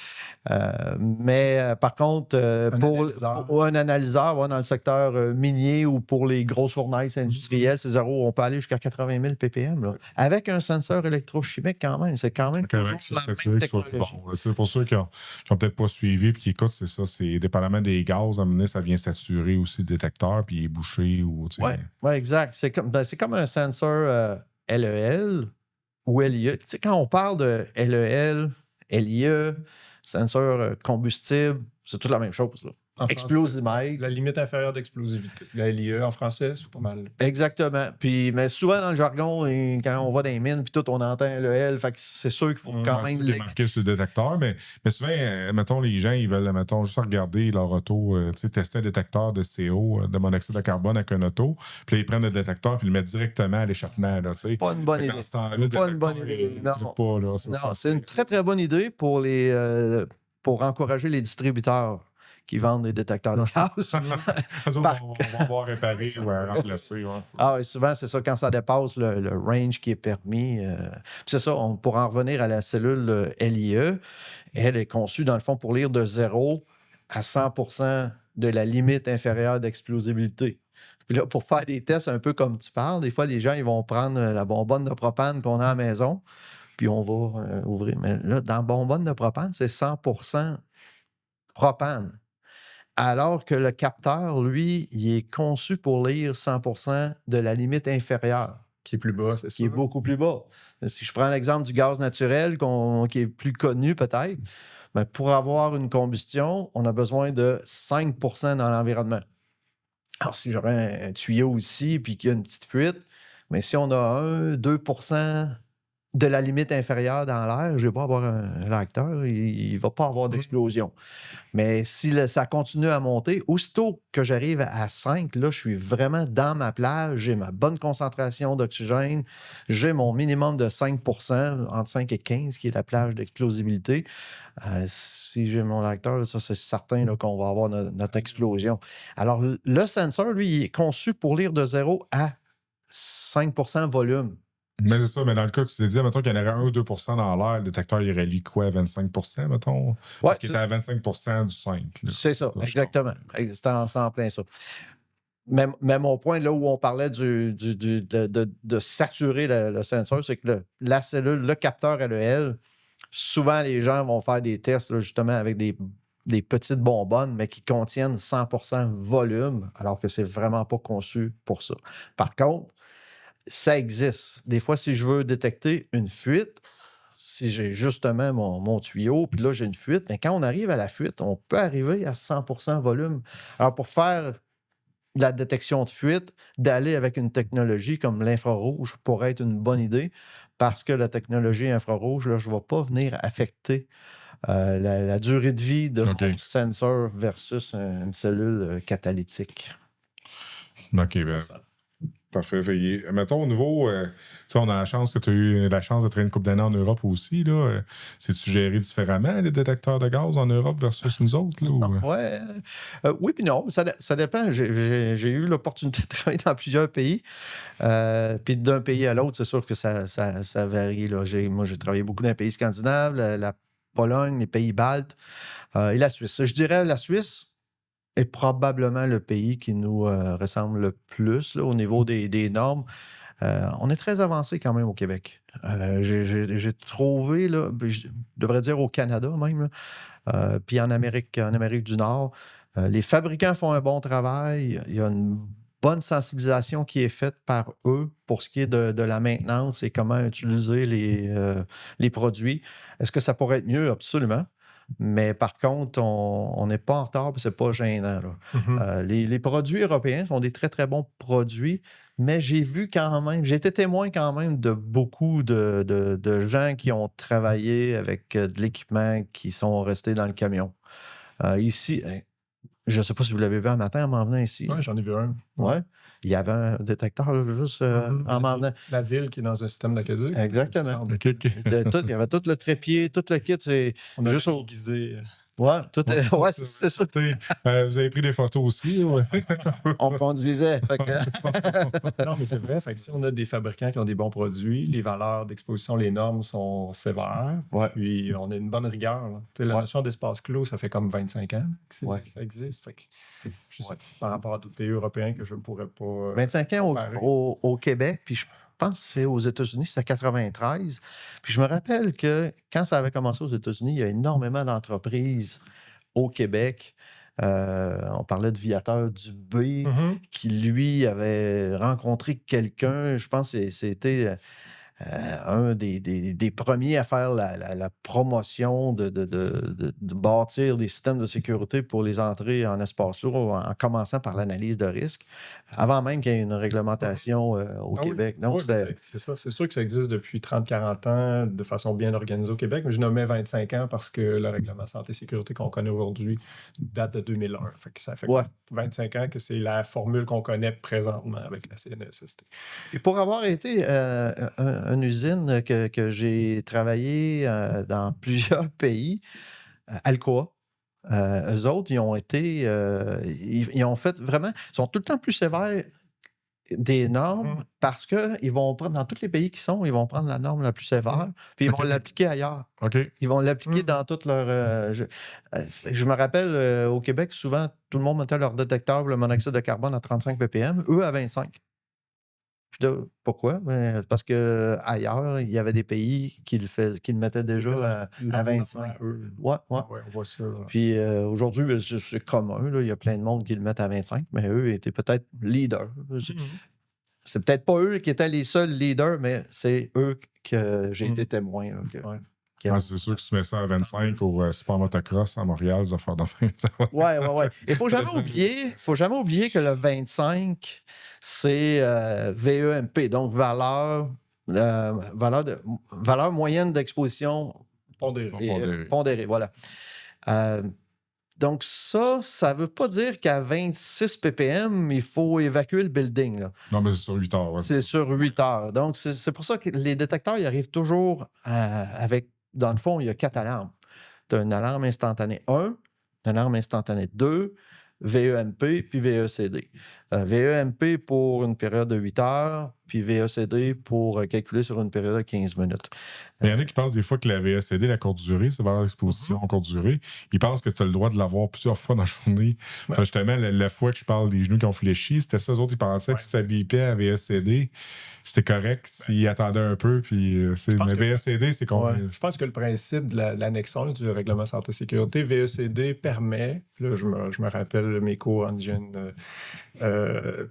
Mais par contre, pour un analyseur dans le secteur minier ou pour les grosses fournaises industrielles, c'est 0, on peut aller jusqu'à 80 000 ppm. Là. Avec un senseur électrochimique, quand même, c'est quand même toujours la même technologie. Bon. C'est pour ceux qui n'ont peut-être pas suivi et qui écoutent, c'est ça. C'est dépendamment des gaz, à un moment donné, ça vient saturer aussi le détecteur puis il est bouché. Oui, exact. C'est comme un sensor LEL ou LIE. Tu sais, quand on parle de LEL, LIE, sensor combustible, c'est toute la même chose. Là. Explosivité. La limite inférieure d'explosivité. La LIE en français, c'est pas mal. Exactement. Mais souvent dans le jargon, quand on va dans les mines, puis tout, on entend LEL. Fait que c'est sûr qu'il faut quand même. C'est marqué sur le détecteur, mais souvent, mettons, les gens, ils veulent, mettons, juste regarder leur auto, tester un détecteur de CO, de monoxyde de carbone avec un auto, puis là, ils prennent le détecteur puis le mettent directement à l'échappement. C'est pas une bonne idée. C'est pas une bonne idée. Non, c'est une très, très bonne idée pour encourager les distributeurs qui vendent des détecteurs de gaz. Eux autres, on va avoir réparé ou remplacé. Ouais. Ah oui, souvent, c'est ça, quand ça dépasse le range qui est permis. Puis c'est ça, pour en revenir à la cellule LIE, elle est conçue, dans le fond, pour lire de 0 à 100% de la limite inférieure d'explosibilité. Puis là, pour faire des tests un peu comme tu parles, des fois, les gens, ils vont prendre la bonbonne de propane qu'on a à la maison, puis on va ouvrir. Mais là, dans la bonbonne de propane, c'est 100% propane. Alors que le capteur, lui, il est conçu pour lire 100% de la limite inférieure. Qui est plus bas, c'est ça? Qui est beaucoup plus bas. Si je prends l'exemple du gaz naturel, qui est plus connu peut-être, ben pour avoir une combustion, on a besoin de 5% dans l'environnement. Alors, si j'aurais un tuyau ici puis qu'il y a une petite fuite, mais si on a 2% de la limite inférieure dans l'air, je ne vais pas avoir un réacteur, il ne va pas avoir d'explosion. Mais si ça continue à monter, aussitôt que j'arrive à 5, là, je suis vraiment dans ma plage, j'ai ma bonne concentration d'oxygène, j'ai mon minimum de 5%, entre 5 et 15, qui est la plage d'explosibilité. Si j'ai mon réacteur, là, ça, c'est certain là, qu'on va avoir notre explosion. Alors, le sensor, lui, il est conçu pour lire de 0 à 5% volume. Mais c'est ça, mais dans le cas que tu t'es dit, mettons qu'il y en aurait 1 ou 2% dans l'air, le détecteur, il relie quoi, 25%, mettons? Parce qu'il était à 25% du 5. Là. C'est ça, exactement. C'est en plein ça. Mais mon point, là où on parlait de saturer le sensor, c'est que la cellule, le capteur LEL, souvent les gens vont faire des tests là, justement avec des petites bonbonnes, mais qui contiennent 100% volume, alors que c'est vraiment pas conçu pour ça. Par contre, ça existe. Des fois, si je veux détecter une fuite, si j'ai justement mon tuyau, puis là, j'ai une fuite, mais quand on arrive à la fuite, on peut arriver à 100% volume. Alors, pour faire la détection de fuite, d'aller avec une technologie comme l'infrarouge pourrait être une bonne idée parce que la technologie infrarouge, là, je ne vais pas venir affecter la durée de vie de mon sensor versus une cellule catalytique. OK, bien. Parfait. Mettons, au niveau, on a la chance que tu as eu la chance de traîner une couple d'années en Europe aussi. C'est-tu géré différemment, les détecteurs de gaz en Europe versus nous autres? Là, oui, puis non. Ça dépend. J'ai eu l'opportunité de travailler dans plusieurs pays. Puis d'un pays à l'autre, c'est sûr que ça varie. Là. Moi, j'ai travaillé beaucoup dans les pays scandinaves, la Pologne, les pays baltes et la Suisse. Je dirais la Suisse est probablement le pays qui nous ressemble le plus là, au niveau des normes. On est très avancé quand même au Québec. J'ai trouvé, là, je devrais dire au Canada même, puis en Amérique du Nord, les fabricants font un bon travail. Il y a une bonne sensibilisation qui est faite par eux pour ce qui est de la maintenance et comment utiliser les produits. Est-ce que ça pourrait être mieux? Absolument. Mais par contre, on n'est pas en retard et ce n'est pas gênant. Là. Mm-hmm. Les produits européens sont des très, très bons produits, mais j'ai été témoin quand même de beaucoup de gens qui ont travaillé avec de l'équipement qui sont restés dans le camion. Ici, je ne sais pas si vous l'avez vu un matin en m'en venant ici. Oui, j'en ai vu un. Oui. Il y avait un détecteur là, juste en m'en venant. La ville qui est dans un système d'aqueduc. Exactement. Okay. Il y avait tout le trépied, tout le kit. On a juste guidé. Ouais, c'est ça. Vous avez pris des photos aussi? Ouais. On conduisait. Non, mais c'est vrai. Fait que si on a des fabricants qui ont des bons produits, les valeurs d'exposition, les normes sont sévères. Ouais. Puis on a une bonne rigueur. La notion d'espace clos, ça fait comme 25 ans que ça existe. Fait que, je sais, par rapport à d'autres pays européens que je ne pourrais pas. 25 ans au Québec, puis je pense que c'est aux États-Unis, c'est à 93. Puis je me rappelle que quand ça avait commencé aux États-Unis, il y a énormément d'entreprises au Québec. On parlait de Viateur Dubé, qui, lui, avait rencontré quelqu'un, je pense que c'était un des premiers à faire la promotion de bâtir des systèmes de sécurité pour les entrées en espace lourd, en commençant par l'analyse de risque, avant même qu'il y ait une réglementation au Québec. Donc, c'est ça. C'est sûr que ça existe depuis 30-40 ans de façon bien organisée au Québec, mais je nommais 25 ans parce que le règlement santé-sécurité qu'on connaît aujourd'hui date de 2001. Fait que ça fait 25 ans que c'est la formule qu'on connaît présentement avec la CNESST. Et pour avoir été une usine que j'ai travaillé dans plusieurs pays, Alcoa, eux autres, ils ont été. Ils ont fait vraiment. Ils sont tout le temps plus sévères des normes parce qu'ils vont prendre, dans tous les pays qui sont, ils vont prendre la norme la plus sévère, puis ils vont l'appliquer ailleurs. OK. Ils vont l'appliquer dans toute leur. Je me rappelle, au Québec, souvent, tout le monde mettait leur détecteur pour le monoxyde de carbone à 35 ppm, eux à 25. Puis là, pourquoi? Parce qu'ailleurs, il y avait des pays qui le mettaient déjà à 25. Ouais. On voit ça. Puis aujourd'hui, c'est commun. Là. Il y a plein de monde qui le mettent à 25, mais eux étaient peut-être leaders. C'est peut-être pas eux qui étaient les seuls leaders, mais c'est eux que j'ai été témoin. Là, c'est sûr que tu mets ça à 25 au Super Motocross à Montréal, ça va faire Ouais. Il faut jamais oublier que le 25, c'est VEMP, donc valeur moyenne d'exposition pondérée. Voilà. Donc ça veut pas dire qu'à 26 ppm, il faut évacuer le building. Là. Non, mais c'est sur 8 heures. Ouais. C'est sur 8 heures. Donc, c'est pour ça que les détecteurs, ils arrivent toujours avec, dans le fond, il y a 4 alarmes. Tu as une alarme instantanée 1, une alarme instantanée 2, VEMP, puis VECD. VEMP pour une période de 8 heures, puis VECD pour calculer sur une période de 15 minutes. Il y en a qui pensent des fois que la VECD, la courte durée, c'est valeur d'exposition courte durée. Ils pensent que tu as le droit de l'avoir plusieurs fois dans la journée. Ouais. Enfin, justement, la fois que je parle des genoux qui ont fléchi, c'était ça. Eux autres, ils pensaient que si ça bipait à VECD, c'était correct s'ils attendaient un peu. Puis, mais VECD, c'est qu'on. Je pense que le principe de l'annexion du règlement santé-sécurité, VECD permet, là, je me rappelle mes cours en hygiène,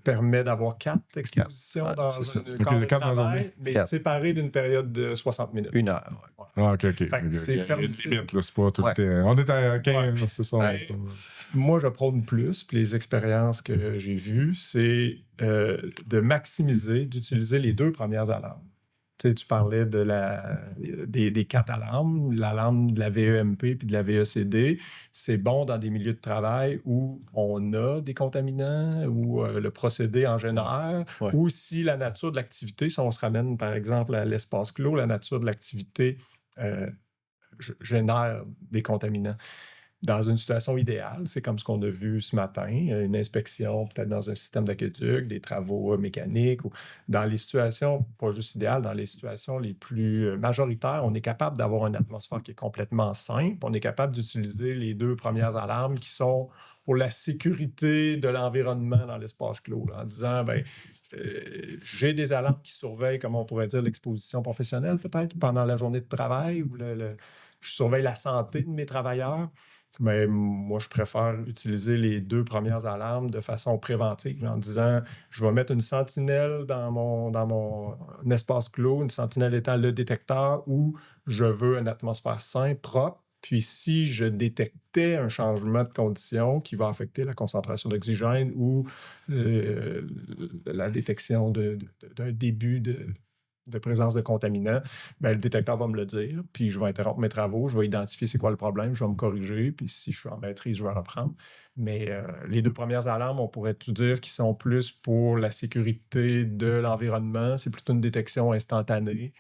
permet d'avoir 4 expositions dans un corps de travail, mais séparées d'une période de 60 minutes. 1 heure. Ah, OK. C'est Il y a une limite, là, c'est pas tout le temps. On est à 15, c'est ça. Moi, je prône plus, puis les expériences que j'ai vues, c'est de maximiser, d'utiliser les 2 premières alarmes. Tu parlais des 4 alarmes, l'alarme de la VEMP puis de la VECD. C'est bon dans des milieux de travail où on a des contaminants, où le procédé en génère, ou si la nature de l'activité, si on se ramène par exemple à l'espace clos, la nature de l'activité génère des contaminants. Dans une situation idéale, c'est comme ce qu'on a vu ce matin, une inspection peut-être dans un système d'aqueduc, des travaux mécaniques, ou dans les situations, pas juste idéales, dans les situations les plus majoritaires, on est capable d'avoir une atmosphère qui est complètement simple. On est capable d'utiliser les 2 premières alarmes qui sont pour la sécurité de l'environnement dans l'espace clos, là, en disant, j'ai des alarmes qui surveillent, comme on pourrait dire, l'exposition professionnelle peut-être pendant la journée de travail, ou je surveille la santé de mes travailleurs. Mais moi, je préfère utiliser les 2 premières alarmes de façon préventive, en disant, je vais mettre une sentinelle dans mon espace clos, une sentinelle étant le détecteur où je veux une atmosphère saine, propre. Puis si je détectais un changement de condition qui va affecter la concentration d'oxygène ou la détection d'un début de présence de contaminants, le détecteur va me le dire, puis je vais interrompre mes travaux, je vais identifier c'est quoi le problème, je vais me corriger, puis si je suis en maîtrise, je vais reprendre. Mais les 2 premières alarmes, on pourrait tout dire qu'ils sont plus pour la sécurité de l'environnement, c'est plutôt une détection instantanée.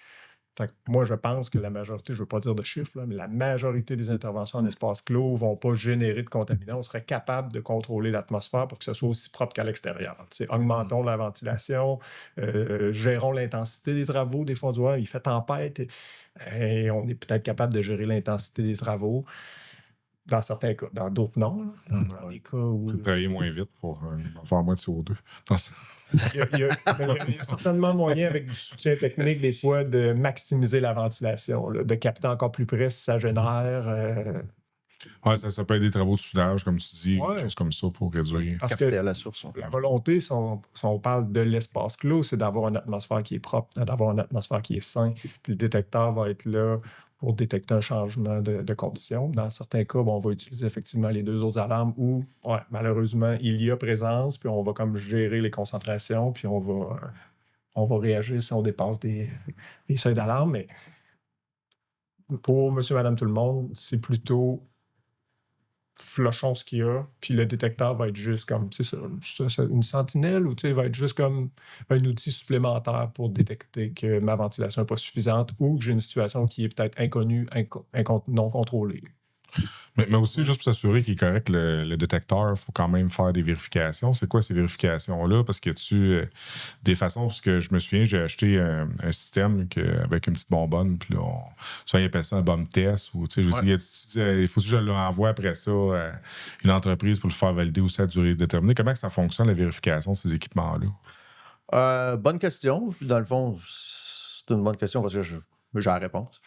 Fait que moi, je pense que la majorité, je ne veux pas dire de chiffres, là, mais la majorité des interventions en espace clos ne vont pas générer de contaminants. On serait capable de contrôler l'atmosphère pour que ce soit aussi propre qu'à l'extérieur. Augmentons la ventilation, gérons l'intensité des travaux. Des fois, on dit, il fait tempête et on est peut-être capable de gérer l'intensité des travaux. Dans certains cas. Dans d'autres, non. Dans des cas où... Tu travailler moins vite pour faire moins de CO2. Il y a certainement moyen, avec du soutien technique, des fois, de maximiser la ventilation, là, de capter encore plus près si ça génère. Ça peut être des travaux de soudage, comme tu dis, des choses comme ça pour réduire. Parce que à la source. La volonté, si on parle de l'espace clos, c'est d'avoir une atmosphère qui est propre, d'avoir une atmosphère qui est saine. Puis le détecteur va être là pour détecter un changement de conditions. Dans certains cas, on va utiliser effectivement les 2 autres alarmes où, malheureusement, il y a présence, puis on va comme gérer les concentrations, puis on va réagir si on dépasse des seuils d'alarme. Mais pour monsieur, madame, tout le monde, c'est plutôt flushons ce qu'il y a, puis le détecteur va être juste comme, c'est ça, une sentinelle, ou va être juste comme un outil supplémentaire pour détecter que ma ventilation n'est pas suffisante ou que j'ai une situation qui est peut-être inconnue, non contrôlée. Mais aussi, juste pour s'assurer qu'il est correct, le détecteur, il faut quand même faire des vérifications. C'est quoi ces vérifications-là? Parce que des façons, parce que je me souviens, j'ai acheté un système avec une petite bonbonne, puis là, ça, il appelle ça un bomb test, ou tu sais, il faut que je l'envoie après ça à une entreprise pour le faire valider aussi à durée déterminée. Comment que ça fonctionne, la vérification de ces équipements-là? Bonne question. Dans le fond, c'est une bonne question parce que j'ai la réponse.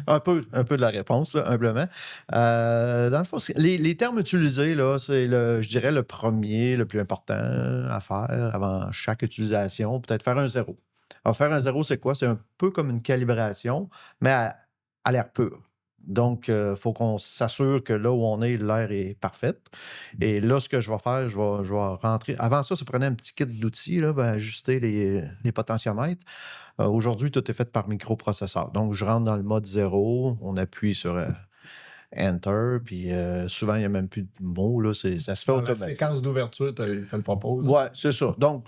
un peu de la réponse, là, humblement. Dans le fond, les termes utilisés, là, c'est, je dirais, le premier, le plus important à faire avant chaque utilisation, peut-être faire un 0. Alors, faire un 0, c'est quoi? C'est un peu comme une calibration, mais à l'air pur. Donc, il faut qu'on s'assure que là où on est, l'air est parfait. Et là, ce que je vais faire, je vais rentrer. Avant ça prenait un petit kit d'outils, là, ajuster les potentiomètres. Aujourd'hui, tout est fait par microprocesseur. Donc, je rentre dans le mode 0, on appuie sur Enter, puis souvent, il n'y a même plus de mots. Là, ça se fait automatique. La séquence d'ouverture, tu le proposes. Oui, c'est ça. Donc,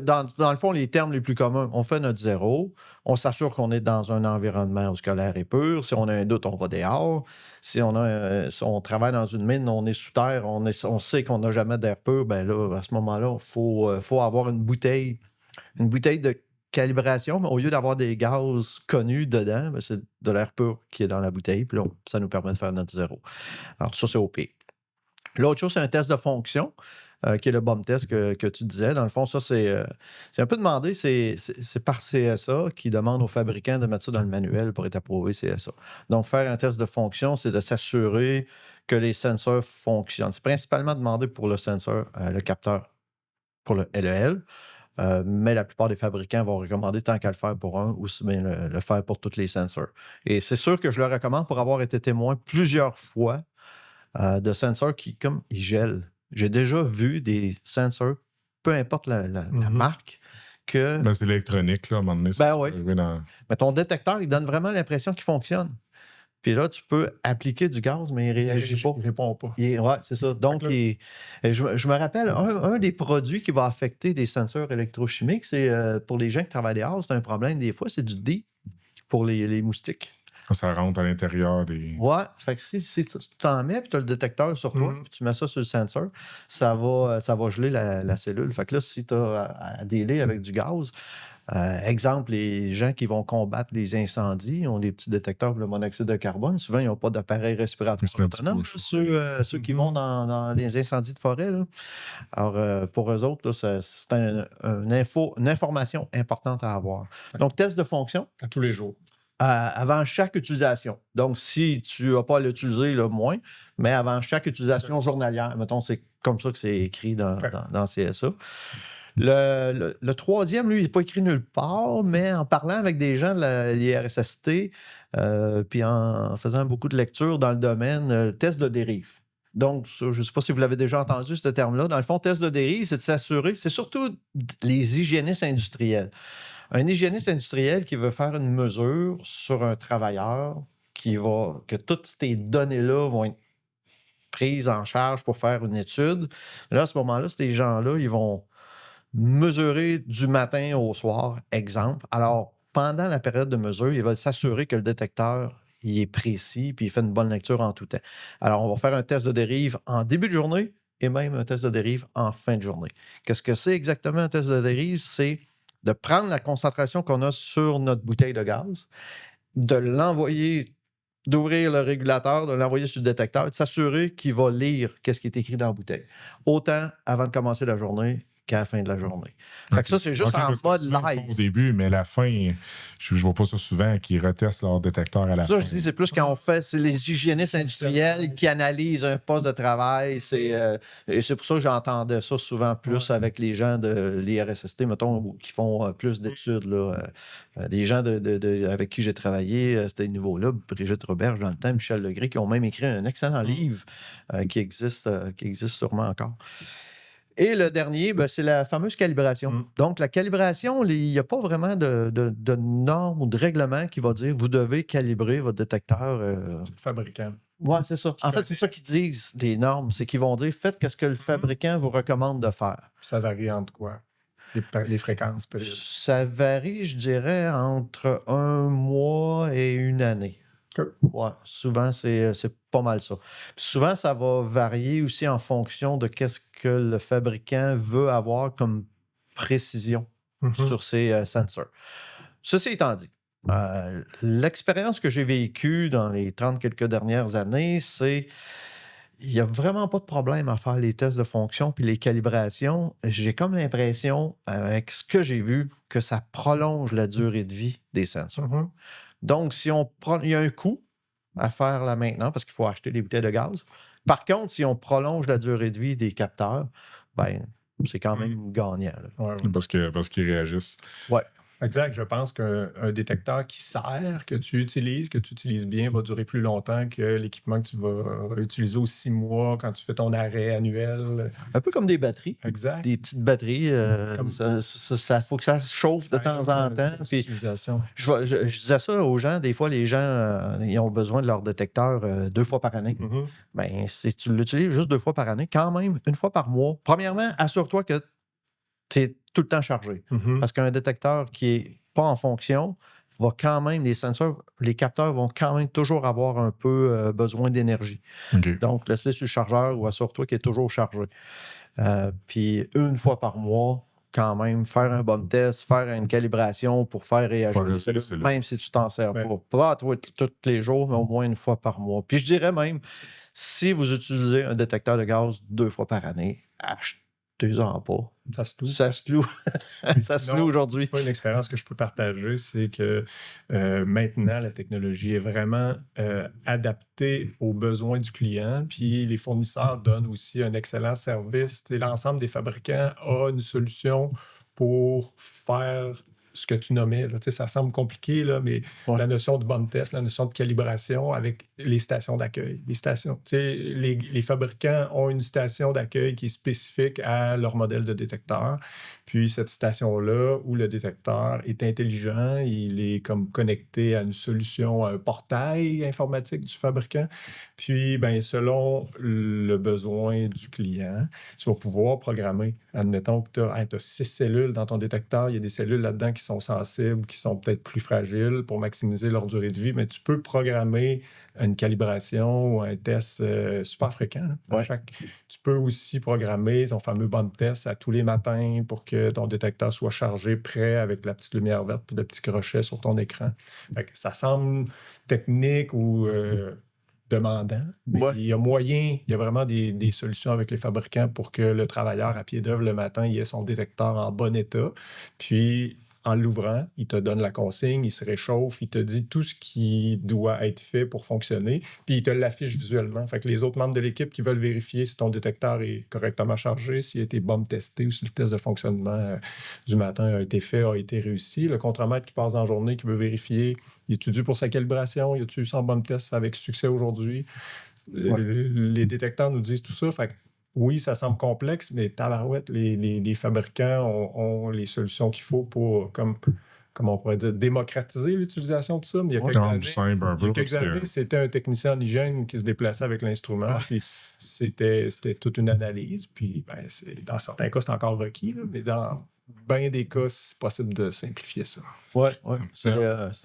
dans le fond, les termes les plus communs, on fait notre 0, on s'assure qu'on est dans un environnement où l'air est pur. Si on a un doute, on va dehors. Si on travaille dans une mine, on est sous terre, on sait qu'on n'a jamais d'air pur, ben là, à ce moment-là, il faut avoir une bouteille de calibration, mais au lieu d'avoir des gaz connus dedans, ben c'est de l'air pur qui est dans la bouteille, puis là, ça nous permet de faire notre 0. Alors, ça, c'est OP. L'autre chose, c'est un test de fonction, qui est le bomb test que tu disais. Dans le fond, ça, c'est un peu demandé, c'est par CSA qui demande aux fabricants de mettre ça dans le manuel pour être approuvé CSA. Donc, faire un test de fonction, c'est de s'assurer que les sensors fonctionnent. C'est principalement demandé pour le sensor, le capteur, pour le LEL. Mais la plupart des fabricants vont recommander, tant qu'à le faire pour un, aussi bien le faire pour tous les sensors. Et c'est sûr que je le recommande pour avoir été témoin plusieurs fois de sensors qui, comme ils gèlent. J'ai déjà vu des sensors, peu importe la marque, que... Ben, c'est l'électronique, là, à un moment donné. Oui. Mais ton détecteur, il donne vraiment l'impression qu'il fonctionne. Puis là, tu peux appliquer du gaz, mais il ne réagit pas. Il ne répond pas. Oui, c'est ça. Donc, je me rappelle, un des produits qui va affecter des senseurs électrochimiques, c'est pour les gens qui travaillent dehors, c'est un problème des fois, c'est du DEE pour les moustiques. Ça rentre à l'intérieur des... Ouais, fait que si tu t'en mets, puis tu as le détecteur sur toi, puis tu mets ça sur le sensor, ça va geler la cellule. Fait que là, si tu as à dealer avec du gaz, exemple, les gens qui vont combattre les incendies ont des petits détecteurs pour le monoxyde de carbone. Souvent, ils n'ont pas d'appareil respiratoire autonome. Ceux qui vont dans les incendies de forêt. Là. Alors, pour eux autres, là, c'est une information importante à avoir. Donc, test de fonction. À tous les jours. Avant chaque utilisation. Donc, si tu n'as pas à l'utiliser, là, moins, mais avant chaque utilisation journalière. Mettons, c'est comme ça que c'est écrit dans CSA. Le troisième, lui, il n'est pas écrit nulle part, mais en parlant avec des gens de l'IRSST, puis en faisant beaucoup de lectures dans le domaine, test de dérive. Donc, ça, je ne sais pas si vous l'avez déjà entendu, ce terme-là. Dans le fond, test de dérive, c'est de s'assurer, c'est surtout les hygiénistes industriels. Un hygiéniste industriel qui veut faire une mesure sur un travailleur, que toutes ces données-là vont être prises en charge pour faire une étude. Là, à ce moment-là, ces gens-là, ils vont mesurer du matin au soir, exemple. Alors, pendant la période de mesure, ils veulent s'assurer que le détecteur il est précis puis il fait une bonne lecture en tout temps. Alors, on va faire un test de dérive en début de journée et même un test de dérive en fin de journée. Qu'est-ce que c'est exactement un test de dérive? C'est de prendre la concentration qu'on a sur notre bouteille de gaz, de l'envoyer, d'ouvrir le régulateur, de l'envoyer sur le détecteur, de s'assurer qu'il va lire ce qui est écrit dans la bouteille. Autant avant de commencer la journée qu'à la fin de la journée. Fait que ça, c'est juste en mode live. Au début, mais à la fin, je ne vois pas ça souvent, qu'ils retestent leur détecteur à la fin. Ça, je dis, c'est plus quand on fait, c'est les hygiénistes industriels qui analysent un poste de travail. Et c'est pour ça que j'entendais ça souvent plus avec les gens de l'IRSST, mettons, qui font plus d'études. Là. Des gens avec qui j'ai travaillé à ce niveau-là, Brigitte Roberge dans le temps, Michel Legré, qui ont même écrit un excellent livre qui existe sûrement encore. Et le dernier, c'est la fameuse calibration. Donc, la calibration, il n'y a pas vraiment de normes ou de règlement qui va dire vous devez calibrer votre détecteur. C'est le fabricant. Oui, c'est ça. En fait, c'est ça qu'ils disent, les normes. C'est qu'ils vont dire faites ce que le fabricant vous recommande de faire. Ça varie entre quoi? Les fréquences, peut-être? Ça varie, je dirais, entre 1 mois et 1 année. Ouais, souvent, c'est pas mal ça. Puis souvent, ça va varier aussi en fonction de qu'est-ce que le fabricant veut avoir comme précision sur ses sensors. Ceci étant dit, l'expérience que j'ai vécue dans les 30 quelques dernières années, c'est il n'y a vraiment pas de problème à faire les tests de fonction puis les calibrations. J'ai comme l'impression, avec ce que j'ai vu, que ça prolonge la durée de vie des sensors. Donc, si il y a un coût à faire là maintenant parce qu'il faut acheter des bouteilles de gaz. Par contre, si on prolonge la durée de vie des capteurs, ben c'est quand même gagnant. Parce qu'ils réagissent. Ouais. Exact. Je pense qu'un détecteur qui sert, que tu utilises bien, va durer plus longtemps que l'équipement que tu vas utiliser aux 6 mois quand tu fais ton arrêt annuel. Un peu comme des batteries. Exact. Des petites batteries. Ça faut que ça chauffe de temps en temps. Puis, je disais ça aux gens. Des fois, les gens ils ont besoin de leur détecteur 2 fois par année. Ben, si tu l'utilises juste 2 fois par année, quand même, 1 fois par mois, premièrement, assure-toi que tu es tout le temps chargé. Parce qu'un détecteur qui n'est pas en fonction va quand même, les capteurs vont quand même toujours avoir un peu besoin d'énergie. Donc, laisse-le sur le chargeur ou assure-toi qu'il est toujours chargé. Puis, 1 fois par mois, quand même, faire un bon test, faire une calibration pour faire réagir les cellules, même si tu t'en sers pas tous les jours, mais au moins 1 fois par mois. Puis, je dirais même, si vous utilisez un détecteur de gaz 2 fois par année, achetez-en pas. Ça se loue. Ça se loue. Ça se loue aujourd'hui. Une expérience que je peux partager, c'est que maintenant, la technologie est vraiment adaptée aux besoins du client. Puis les fournisseurs donnent aussi un excellent service. L'ensemble des fabricants a une solution pour faire ce que tu nommais. Là. Ça semble compliqué, là, mais la notion de bomb test, la notion de calibration avec les stations d'accueil. Les stations. Les fabricants ont une station d'accueil qui est spécifique à leur modèle de détecteur. Puis cette station-là, où le détecteur est intelligent, il est comme connecté à une solution, à un portail informatique du fabricant. Puis, ben, selon le besoin du client, tu vas pouvoir programmer. Admettons que tu as 6 cellules dans ton détecteur. Il y a des cellules là-dedans qui sont sensibles, qui sont peut-être plus fragiles pour maximiser leur durée de vie, mais tu peux programmer une calibration ou un test super fréquent. Tu peux aussi programmer ton fameux bomb test à tous les matins pour que ton détecteur soit chargé, prêt avec la petite lumière verte et le petit crochet sur ton écran. Fait que ça semble technique ou demandant. Mais il y a moyen, il y a vraiment des solutions avec les fabricants pour que le travailleur à pied d'œuvre le matin, il ait son détecteur en bon état. Puis, en l'ouvrant, il te donne la consigne, il se réchauffe, il te dit tout ce qui doit être fait pour fonctionner, puis il te l'affiche visuellement. Fait que les autres membres de l'équipe qui veulent vérifier si ton détecteur est correctement chargé, s'il a été bomb testé ou si le test de fonctionnement du matin a été fait, a été réussi. Le contremaître qui passe en journée, qui veut vérifier, il est dû pour sa calibration, il a-tu eu son bomb test avec succès aujourd'hui? Les détecteurs nous disent tout ça. Fait que oui, ça semble complexe, mais tabarouette, les fabricants ont les solutions qu'il faut pour, comme on pourrait dire, démocratiser l'utilisation de ça. Mais il y a quelques années, c'était un technicien en hygiène qui se déplaçait avec l'instrument. Puis c'était toute une analyse. Puis dans certains cas, c'est encore requis, là, mais dans bien des cas, c'est possible de simplifier ça. Oui, c'est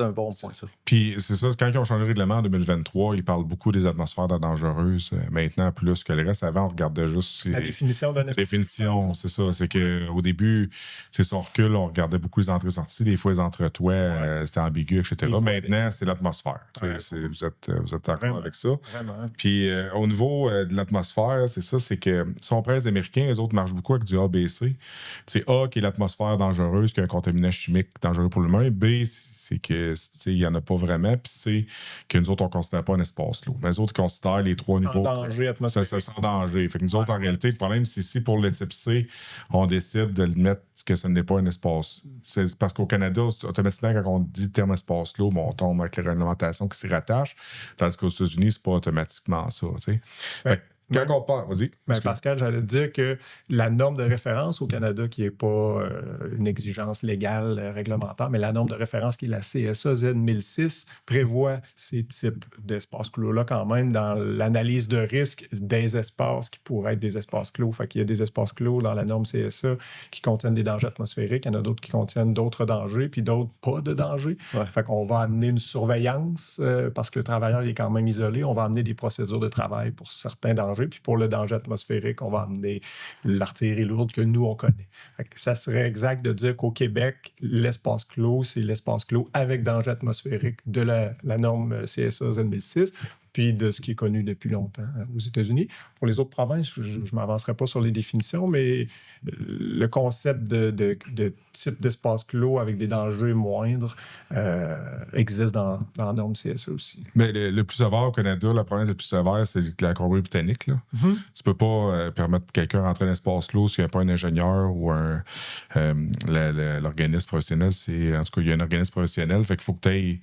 un bon point, ça. Puis c'est ça, quand ils ont changé le règlement en 2023, ils parlent beaucoup des atmosphères dangereuses. Maintenant, plus que le reste. Avant, on regardait juste... La définition d'un espace. Définition, c'est ça. C'est qu'au début, c'est son recul, on regardait beaucoup les entrées-sorties. Des fois, les entretoits, c'était ambigu, etc. Maintenant, c'est l'atmosphère. Vous êtes d'accord avec ça? Vraiment. Puis au niveau de l'atmosphère, c'est ça, c'est que si on prend les Américains, les autres marchent beaucoup avec du ABC. C'est A qui est l'atmosphère dangereuse, qui est un contaminant chimique dangereux pour l'humain. B, c'est que il n'y en a pas vraiment. Puis C, que nous autres, on ne considère pas un espace lourd. Mais les autres considèrent les 3 niveaux. En danger atmosphérique. Ça sans danger. Fait que nous autres, en réalité, le problème, c'est si pour le type C, on décide de le mettre que ce n'est pas un espace. C'est parce qu'au Canada, automatiquement, quand on dit le terme espace lourd, on tombe avec la réglementation qui s'y rattache. Tandis qu'aux États-Unis, c'est pas automatiquement ça. Quand on parle, vas-y. Ben, Pascal, j'allais te dire que la norme de référence au Canada, qui n'est pas une exigence légale, réglementaire, mais la norme de référence qui est la CSA Z1006, prévoit ces types d'espaces clos-là quand même dans l'analyse de risque des espaces qui pourraient être des espaces clos. Fait qu'il y a des espaces clos dans la norme CSA qui contiennent des dangers atmosphériques, il y en a d'autres qui contiennent d'autres dangers, puis d'autres pas de dangers. Ouais. Fait qu'on va amener une surveillance parce que le travailleur est quand même isolé. On va amener des procédures de travail pour certains dangers. Puis pour le danger atmosphérique, on va amener l'artillerie lourde que nous, on connaît. Fait que ça serait exact de dire qu'au Québec, l'espace clos, c'est l'espace clos avec danger atmosphérique de la norme CSA Z1006, puis de ce qui est connu depuis longtemps aux États-Unis. Pour les autres provinces, je ne m'avancerai pas sur les définitions, mais le concept de type d'espace clos avec des dangers moindres existe dans la norme CSA aussi. Mais le plus sévère au Canada, la province la plus sévère, c'est la Colombie-Britannique. Tu ne peux pas permettre quelqu'un de rentrer dans l'espace clos s'il n'y a pas un ingénieur ou l'organisme professionnel. En tout cas, il y a un organisme professionnel. Fait qu'il faut que ils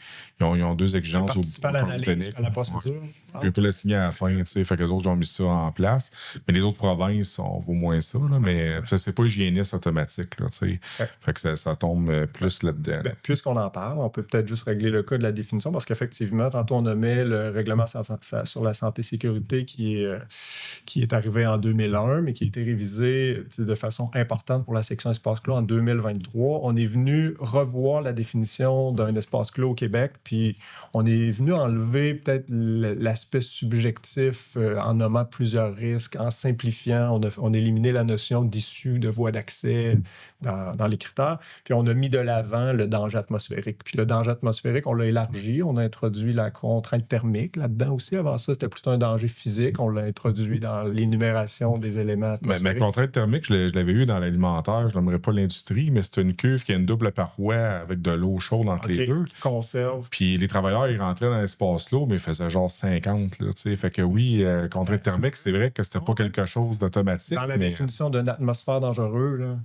ont deux exigences au participer à l'analyse, à la procédure. Puis on peut le signer à la fin, tu sais. Fait que les autres ont mis ça en place. Mais les autres provinces, on vaut moins ça, là. Mais ça, c'est pas hygiéniste automatique, là, tu sais. Ouais. Fait que ça tombe plus là-dedans. Ben, puisqu'on en parle, on peut peut-être juste régler le cas de la définition parce qu'effectivement, tantôt, on nommait le règlement sur la santé et sécurité qui est arrivé en 2001, mais qui a été révisé de façon importante pour la section espace clos en 2023. On est venu revoir la définition d'un espace clos au Québec, puis on est venu enlever peut-être l'aspect subjectif en nommant plusieurs risques, en simplifiant. On a éliminé la notion d'issue, de voie d'accès dans les critères. Puis on a mis de l'avant le danger atmosphérique. Puis le danger atmosphérique, on l'a élargi. On a introduit la contrainte thermique là-dedans aussi. Avant ça, c'était plutôt un danger physique. On l'a introduit dans l'énumération des éléments atmosphériques. Mais contrainte thermique, je l'avais eu dans l'alimentaire. Je n'aimerais pas l'industrie, mais c'est une cuve qui a une double paroi avec de l'eau chaude entre les deux. Conserve. Puis les travailleurs, ils rentraient dans l'espace clos, mais ils faisaient genre 50. Là, fait que oui, contrainte thermique, c'est vrai que c'était pas quelque chose d'automatique. Dans la définition d'une atmosphère dangereuse, là,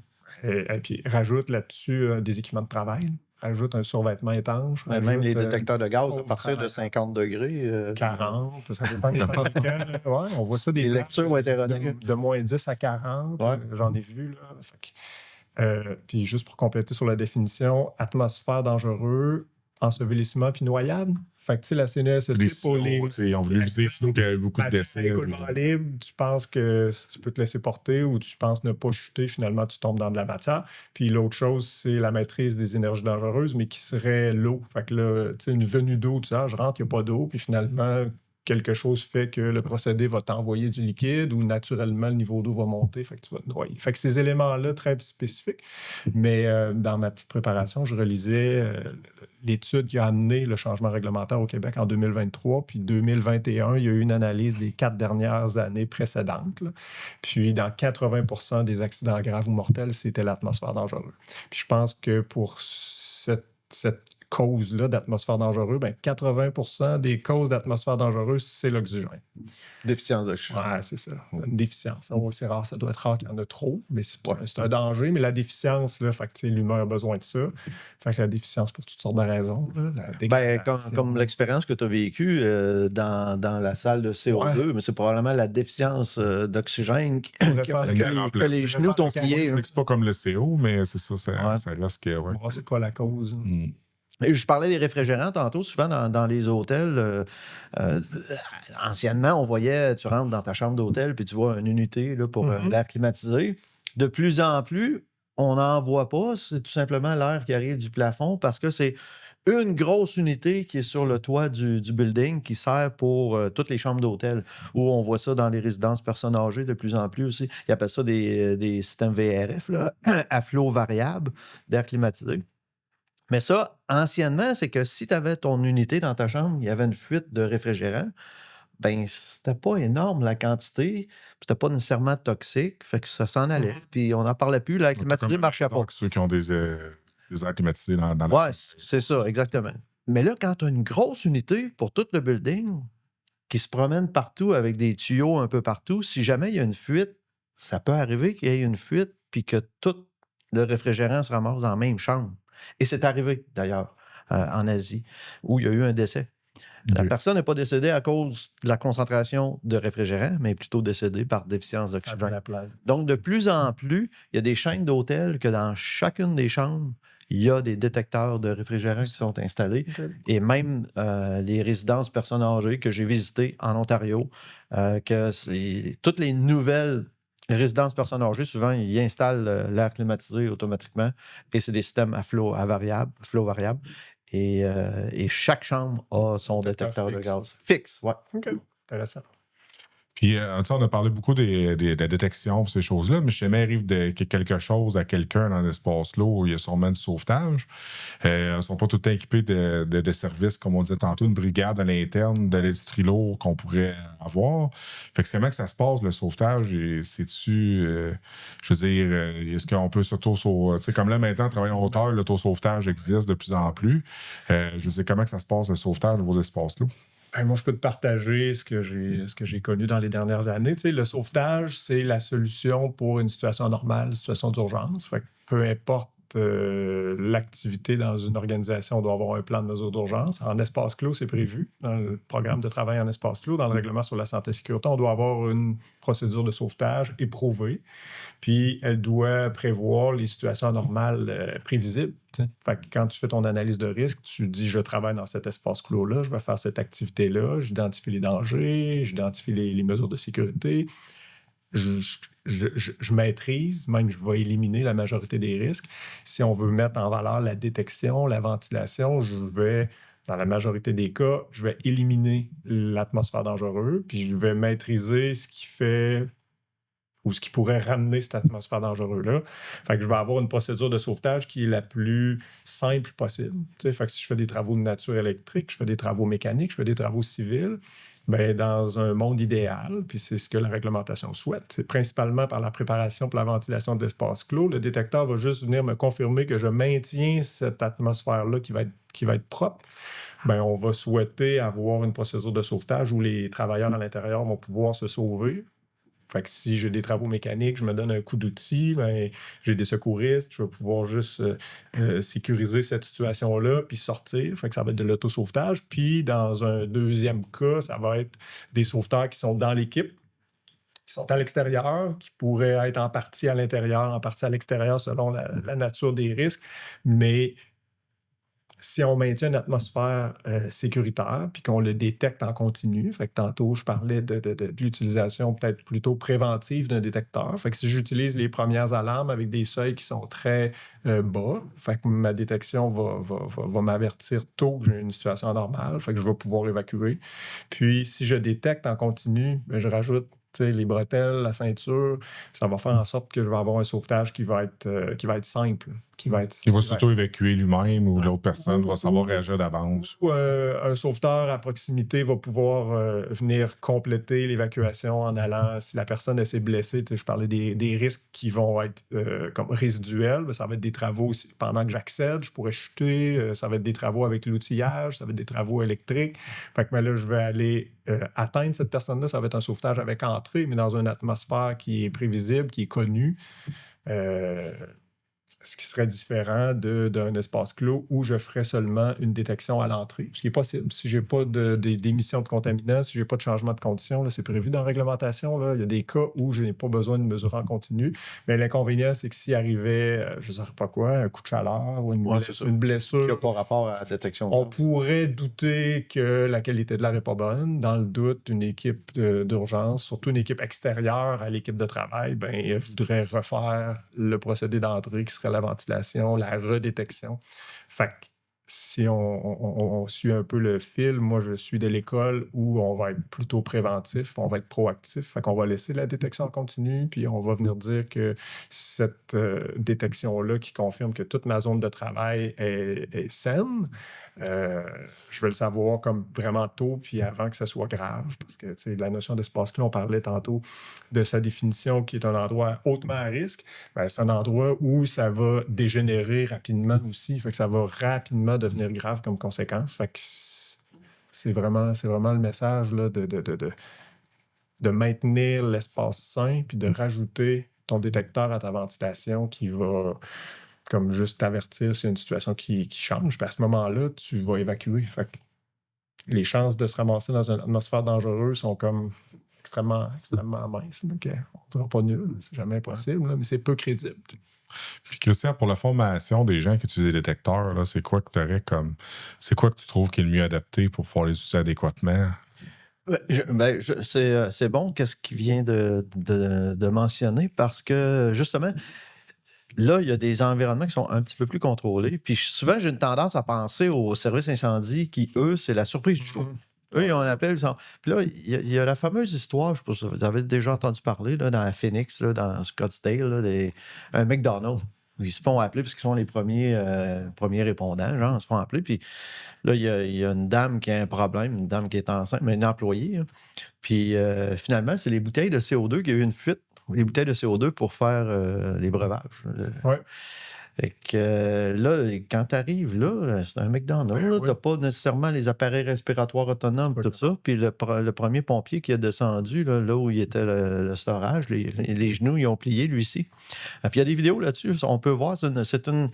et puis rajoute là-dessus des équipements de travail. Rajoute un survêtement étanche. Rajoute, même les détecteurs de gaz à partir de 50 degrés. 40, ça dépend de quand. Ouais, on voit ça des lectures de moins 10 à 40. Ouais. J'en ai vu. Là. Fait que, puis juste pour compléter sur la définition, atmosphère dangereux, ensevelissement puis noyade. Fait que, tu sais, la CNESST pour les... Ils ont voulu viser sinon qu'il y avait beaucoup de décès. Écoulement libre, tu penses que tu peux te laisser porter ou tu penses ne pas chuter, finalement, tu tombes dans de la matière. Puis l'autre chose, c'est la maîtrise des énergies dangereuses, mais qui serait l'eau. Fait que là, tu sais, une venue d'eau, tu sais, je rentre, il n'y a pas d'eau, puis finalement... quelque chose fait que le procédé va t'envoyer du liquide ou naturellement le niveau d'eau va monter, fait que tu vas te noyer. Fait que ces éléments-là, très spécifiques. Mais dans ma petite préparation, je relisais l'étude qui a amené le changement réglementaire au Québec en 2023, puis 2021, il y a eu une analyse des 4 dernières années précédentes. Là. Puis dans 80% des accidents graves ou mortels, c'était l'atmosphère dangereuse. Puis je pense que pour cette cause-là d'atmosphère dangereuse, ben 80% des causes d'atmosphère dangereuse, c'est l'oxygène. Déficience d'oxygène. Ouais, c'est ça. Une déficience. C'est rare, ça doit être rare qu'il y en a trop, mais c'est un danger. Mais la déficience, là, fait que l'humain a besoin de ça. Fait que la déficience pour toutes sortes de raisons. Là, comme l'expérience que tu as vécue dans la salle de CO2, mais c'est probablement la déficience d'oxygène qui que les genoux t'ont plié. C'est pas comme le CO, mais c'est ça, ça reste que... Ouais. C'est quoi la cause? Je parlais des réfrigérants tantôt, souvent dans les hôtels. Anciennement, on voyait, tu rentres dans ta chambre d'hôtel puis tu vois une unité là, pour l'air climatisé. De plus en plus, on n'en voit pas. C'est tout simplement l'air qui arrive du plafond parce que c'est une grosse unité qui est sur le toit du building qui sert pour toutes les chambres d'hôtel. Où on voit ça dans les résidences personnes âgées de plus en plus aussi. Ils appellent ça des systèmes VRF, là, à flot variable d'air climatisé. Mais ça, anciennement, c'est que si tu avais ton unité dans ta chambre, il y avait une fuite de réfrigérant, ben c'était pas énorme la quantité, puis c'était pas nécessairement toxique, fait que ça s'en allait. Puis on n'en parlait plus, l'air climatisé ne marchait pas. Donc, ceux qui ont des airs climatisés dans la ouais, c'est ça, exactement. Mais là, quand tu as une grosse unité pour tout le building qui se promène partout avec des tuyaux un peu partout, si jamais il y a une fuite, ça peut arriver qu'il y ait une fuite puis que tout le réfrigérant se ramasse dans la même chambre. Et c'est arrivé, d'ailleurs, en Asie, où il y a eu un décès. La personne n'est pas décédée à cause de la concentration de réfrigérant, mais plutôt décédée par déficience d'oxygène. Donc, de plus en plus, il y a des chaînes d'hôtels que dans chacune des chambres, il y a des détecteurs de réfrigérants qui sont installés. Et même les résidences personnes âgées que j'ai visitées en Ontario, toutes les nouvelles résidences personnes âgées, souvent, ils installent l'air climatisé automatiquement et c'est des systèmes à flot variable. Et chaque chambre a son détecteur de gaz. Fixe, ouais. OK. Intéressant. Puis, on a parlé beaucoup de la détection et ces choses-là, mais si jamais arrive quelque chose à quelqu'un dans l'espace là où il y a sûrement du sauvetage, ils ne sont pas tout le temps équipés de services, comme on disait tantôt, une brigade à l'interne de l'industrie lourde qu'on pourrait avoir. Fait que comment que ça se passe, le sauvetage? C'est-tu, je veux dire, est-ce qu'on peut s'auto-sauver? Tu sais, comme là, maintenant, travailler en hauteur, l'auto-sauvetage existe de plus en plus. Je veux dire, comment que ça se passe, le sauvetage au niveau de l'espace là? Moi, je peux te partager ce que j'ai connu dans les dernières années. Tu sais, le sauvetage, c'est la solution pour une situation normale, une situation d'urgence. Fait que peu importe l'activité dans une organisation, on doit avoir un plan de mesure d'urgence. En espace clos, c'est prévu dans le programme de travail en espace clos, dans le règlement sur la santé et sécurité. On doit avoir une procédure de sauvetage éprouvée, puis elle doit prévoir les situations anormales prévisibles. Fait que quand tu fais ton analyse de risque, tu dis « je travaille dans cet espace clos-là, je vais faire cette activité-là, j'identifie les dangers, j'identifie les mesures de sécurité ». Je maîtrise, même je vais éliminer la majorité des risques. Si on veut mettre en valeur la détection, la ventilation, dans la majorité des cas, je vais éliminer l'atmosphère dangereuse, puis je vais maîtriser ce qui fait ou ce qui pourrait ramener cette atmosphère dangereuse-là. Fait que je vais avoir une procédure de sauvetage qui est la plus simple possible. Fait que si je fais des travaux de nature électrique, je fais des travaux mécaniques, je fais des travaux civils, bien, dans un monde idéal, puis c'est ce que la réglementation souhaite, c'est principalement par la préparation pour la ventilation de l'espace clos, le détecteur va juste venir me confirmer que je maintiens cette atmosphère-là qui va être propre. Bien, on va souhaiter avoir une procédure de sauvetage où les travailleurs à l'intérieur vont pouvoir se sauver. Fait que si j'ai des travaux mécaniques, je me donne un coup d'outil, bien, j'ai des secouristes, je vais pouvoir juste sécuriser cette situation-là puis sortir. Fait que ça va être de l'auto-sauvetage. Puis dans un deuxième cas, ça va être des sauveteurs qui sont dans l'équipe, qui sont à l'extérieur, qui pourraient être en partie à l'intérieur, en partie à l'extérieur selon la nature des risques. Mais si on maintient une atmosphère sécuritaire puis qu'on le détecte en continu, fait que tantôt, je parlais de l'utilisation peut-être plutôt préventive d'un détecteur. Fait que si j'utilise les premières alarmes avec des seuils qui sont très bas, fait que ma détection va m'avertir tôt que j'ai une situation anormale, fait que je vais pouvoir évacuer. Puis, si je détecte en continu, je rajoute les bretelles, la ceinture, ça va faire en sorte que je vais avoir un sauvetage qui va être simple. Il va s'auto-évacuer lui-même ou l'autre personne va savoir réagir d'avance. Ou un sauveteur à proximité va pouvoir venir compléter l'évacuation en allant, si la personne s'est blessée, je parlais des risques qui vont être comme résiduels, ça va être des travaux aussi, pendant que j'accède, je pourrais chuter, ça va être des travaux avec l'outillage, ça va être des travaux électriques. Fait que là, je vais aller atteindre cette personne-là, ça va être un sauvetage avec entrée, mais dans une atmosphère qui est prévisible, qui est connue. Ce qui serait différent d'un espace clos où je ferais seulement une détection à l'entrée, ce qui est possible. Si je n'ai pas d'émission de contaminants, si je n'ai pas de changement de conditions, là, c'est prévu dans la réglementation. Là. Il y a des cas où je n'ai pas besoin de mesurer en continu. Mais l'inconvénient, c'est que s'il arrivait, je ne sais pas quoi, un coup de chaleur ou une blessure, qui n'a pas rapport à la détection. On pourrait douter que la qualité de l'air n'est pas bonne. Dans le doute, une équipe d'urgence, surtout une équipe extérieure à l'équipe de travail, ben, elle voudrait refaire le procédé d'entrée qui serait la ventilation, la redétection. Fait que si on suit un peu le fil, moi, je suis de l'école où on va être plutôt préventif, on va être proactif. Fait qu'on va laisser la détection en continu, puis on va venir dire que cette détection-là qui confirme que toute ma zone de travail est saine, je vais le savoir comme vraiment tôt, puis avant que ça soit grave. Parce que, tu sais, la notion d'espace clos, on parlait tantôt de sa définition qui est un endroit hautement à risque. Ben, c'est un endroit où ça va dégénérer rapidement aussi. Fait que ça va rapidement devenir grave comme conséquence. Fait que c'est vraiment le message là, de maintenir l'espace sain puis de rajouter ton détecteur à ta ventilation qui va comme juste t'avertir s'il y a une situation qui change. Puis à ce moment-là, tu vas évacuer. Fait que les chances de se ramasser dans une atmosphère dangereuse sont comme extrêmement, extrêmement minces. Donc, on ne dira pas nul, c'est jamais impossible, là, mais c'est peu crédible. Puis Christian, pour la formation des gens qui utilisent les détecteurs, là, c'est quoi que tu aurais comme. C'est quoi que tu trouves qui est le mieux adapté pour pouvoir les utiliser adéquatement? C'est bon qu'est-ce qu'il vient de mentionner parce que justement, là, il y a des environnements qui sont un petit peu plus contrôlés. Puis souvent, j'ai une tendance à penser aux services incendies qui, eux, c'est la surprise du jour. Eux, ils ont un appel. Puis là, il y a la fameuse histoire, je sais pas si vous avez déjà entendu parler, là, dans Phoenix, là, dans Scottsdale, là, un McDonald's. Ils se font appeler parce qu'ils sont les premiers répondants, genre, ils se font appeler. Puis là, il y a une dame qui a un problème, une dame qui est enceinte, mais une employée. Hein. Puis finalement, c'est les bouteilles de CO2 qui a eu une fuite. Les bouteilles de CO2 pour faire les breuvages. Ouais. Fait que là, quand tu arrives là, c'est un McDonald's, tu n'as pas nécessairement les appareils respiratoires autonomes, tout ça. Puis le premier pompier qui est descendu, là où il était le storage, les genoux, ils ont plié, lui ici. Puis il y a des vidéos là-dessus, on peut voir, c'est une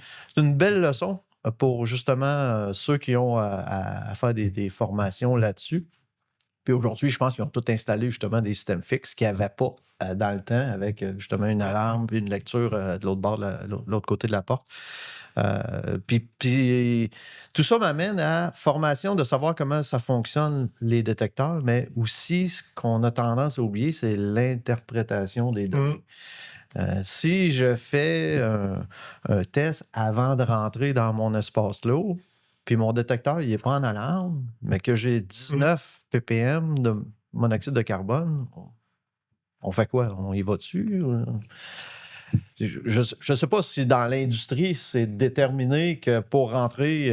belle leçon pour justement ceux qui ont à faire des formations là-dessus. Puis aujourd'hui, je pense qu'ils ont tout installé justement des systèmes fixes qu'il n'y avait pas dans le temps avec justement une alarme puis une lecture de l'autre bord, de l'autre côté de la porte. Puis tout ça m'amène à formation de savoir comment ça fonctionne les détecteurs, mais aussi ce qu'on a tendance à oublier, c'est l'interprétation des données. Si je fais un test avant de rentrer dans mon espace clos, puis mon détecteur, il n'est pas en alarme, mais que j'ai 19 ppm de monoxyde de carbone, on fait quoi? On y va dessus? Je ne sais pas si dans l'industrie, c'est déterminé que pour rentrer,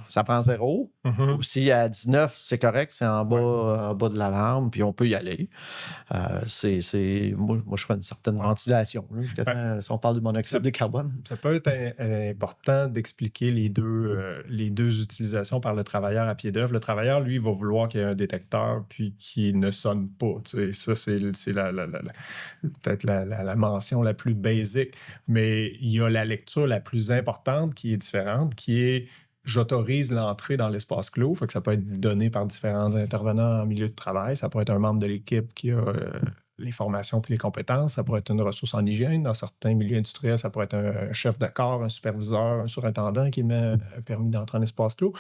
ça prend 0. Ou si à 19, c'est correct, c'est en bas de l'alarme, puis on peut y aller. Moi, je fais une certaine ventilation. Là, si on parle de monoxyde de carbone. Ça peut être important d'expliquer les deux utilisations par le travailleur à pied d'œuvre. Le travailleur, lui, va vouloir qu'il y ait un détecteur puis qu'il ne sonne pas. Tu sais, ça, c'est peut-être la mention la plus basique. Mais il y a la lecture la plus importante qui est différente, qui est j'autorise l'entrée dans l'espace clos. Fait que ça peut être donné par différents intervenants en milieu de travail. Ça peut être un membre de l'équipe qui a les formations puis les compétences. Ça pourrait être une ressource en hygiène. Dans certains milieux industriels, ça pourrait être un chef de corps, un superviseur, un surintendant qui met un permis d'entrer en espace clos.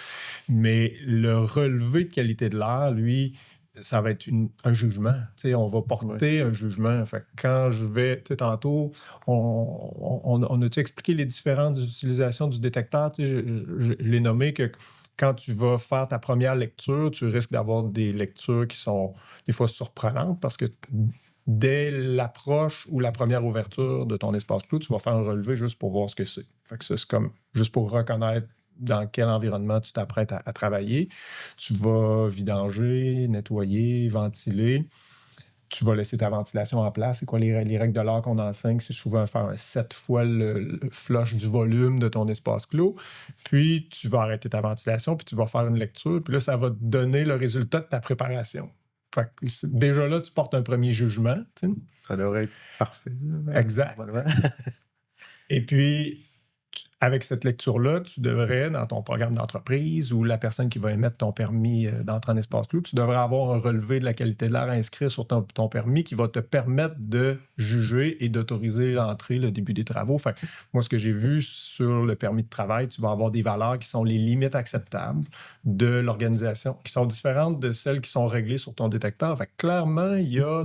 Mais le relevé de qualité de l'air, lui, ça va être un jugement. T'sais, on va porter un jugement. Fait que quand je vais, tantôt, on a-tu expliqué les différentes utilisations du détecteur? Je l'ai nommé que quand tu vas faire ta première lecture, tu risques d'avoir des lectures qui sont des fois surprenantes parce que dès l'approche ou la première ouverture de ton espace clos, tu vas faire un relevé juste pour voir ce que c'est. Fait que c'est comme juste pour reconnaître dans quel environnement tu t'apprêtes à travailler. Tu vas vidanger, nettoyer, ventiler. Tu vas laisser ta ventilation en place. C'est quoi les règles de l'art qu'on enseigne? C'est souvent faire 7 fois le flush du volume de ton espace clos. Puis, tu vas arrêter ta ventilation, puis tu vas faire une lecture. Puis là, ça va te donner le résultat de ta préparation. Fait que déjà là, tu portes un premier jugement. T'sais. Ça devrait être parfait. Exact. Et puis, avec cette lecture-là, tu devrais, dans ton programme d'entreprise ou la personne qui va émettre ton permis d'entrer en espace clos, tu devrais avoir un relevé de la qualité de l'air inscrit sur ton permis qui va te permettre de juger et d'autoriser l'entrée, le début des travaux. Fait que moi, ce que j'ai vu sur le permis de travail, tu vas avoir des valeurs qui sont les limites acceptables de l'organisation, qui sont différentes de celles qui sont réglées sur ton détecteur. Fait que clairement, il y a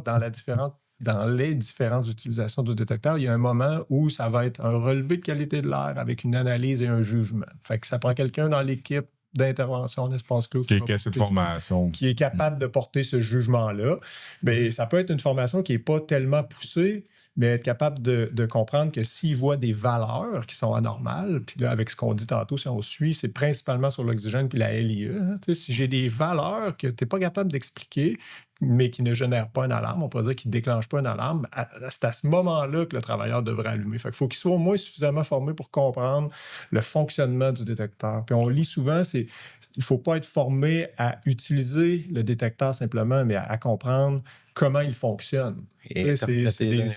dans les différentes utilisations du détecteur, il y a un moment où ça va être un relevé de qualité de l'air avec une analyse et un jugement. Fait que ça prend quelqu'un dans l'équipe d'intervention en espace clos qui a cette formation, qui est capable de porter ce jugement-là. Mais ça peut être une formation qui n'est pas tellement poussée, mais être capable de comprendre que s'il voit des valeurs qui sont anormales, puis là, avec ce qu'on dit tantôt, si on suit, c'est principalement sur l'oxygène puis la LIE. Hein, si j'ai des valeurs que tu n'es pas capable d'expliquer, mais qui ne génèrent pas une alarme, on pourrait dire qu'ils ne déclenchent pas une alarme, c'est à ce moment-là que le travailleur devrait allumer. Fait qu'il faut qu'il soit au moins suffisamment formé pour comprendre le fonctionnement du détecteur. Puis on lit souvent, il ne faut pas être formé à utiliser le détecteur simplement, mais à comprendre comment il fonctionne. Et C'est des belles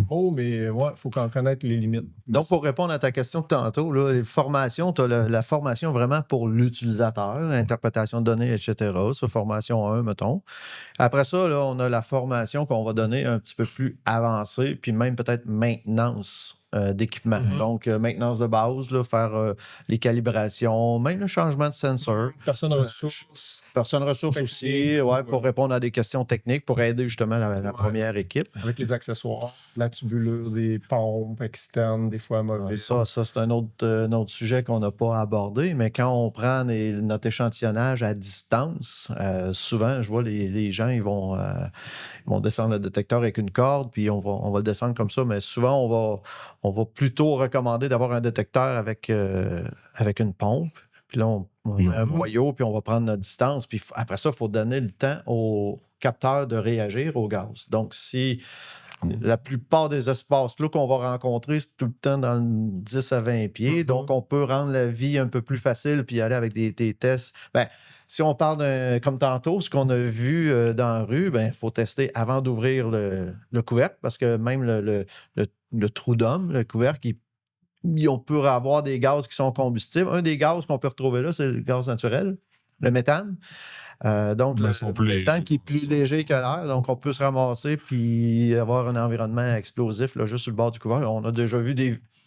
mots, mais il faut qu'on connaisse les limites. Donc, pour répondre à ta question de tantôt, là, les formations, tu as la formation vraiment pour l'utilisateur, interprétation de données, etc. C'est formation 1, mettons. Après ça, là, on a la formation qu'on va donner un petit peu plus avancée, puis même peut-être maintenance d'équipement. Donc, maintenance de base, là, faire les calibrations, même le changement de sensor. Personne ressources. Personne ressources aussi, pour répondre à des questions techniques, pour aider justement la première équipe. Avec les accessoires, la tubulure, des pompes externes, des fois mauvaises. Ça c'est un autre sujet qu'on n'a pas abordé, mais quand on prend notre échantillonnage à distance, souvent, je vois les gens, ils vont descendre le détecteur avec une corde, puis on va le descendre comme ça, mais souvent, on va plutôt recommander d'avoir un détecteur avec une pompe. Puis là, on met un boyau, puis on va prendre notre distance. Puis après ça, il faut donner le temps au capteur de réagir au gaz. Donc, si la plupart des espaces là qu'on va rencontrer, c'est tout le temps dans le 10 à 20 pieds. Donc, on peut rendre la vie un peu plus facile puis aller avec des tests. Bien, si on parle comme tantôt, ce qu'on a vu dans la rue, il faut tester avant d'ouvrir le couvercle parce que même le trou d'homme, le couvercle, on peut avoir des gaz qui sont combustibles. Un des gaz qu'on peut retrouver là, c'est le gaz naturel, le méthane. Donc, le méthane qui est plus léger que l'air. Donc, on peut se ramasser puis avoir un environnement explosif là, juste sur le bord du couvercle. On a déjà vu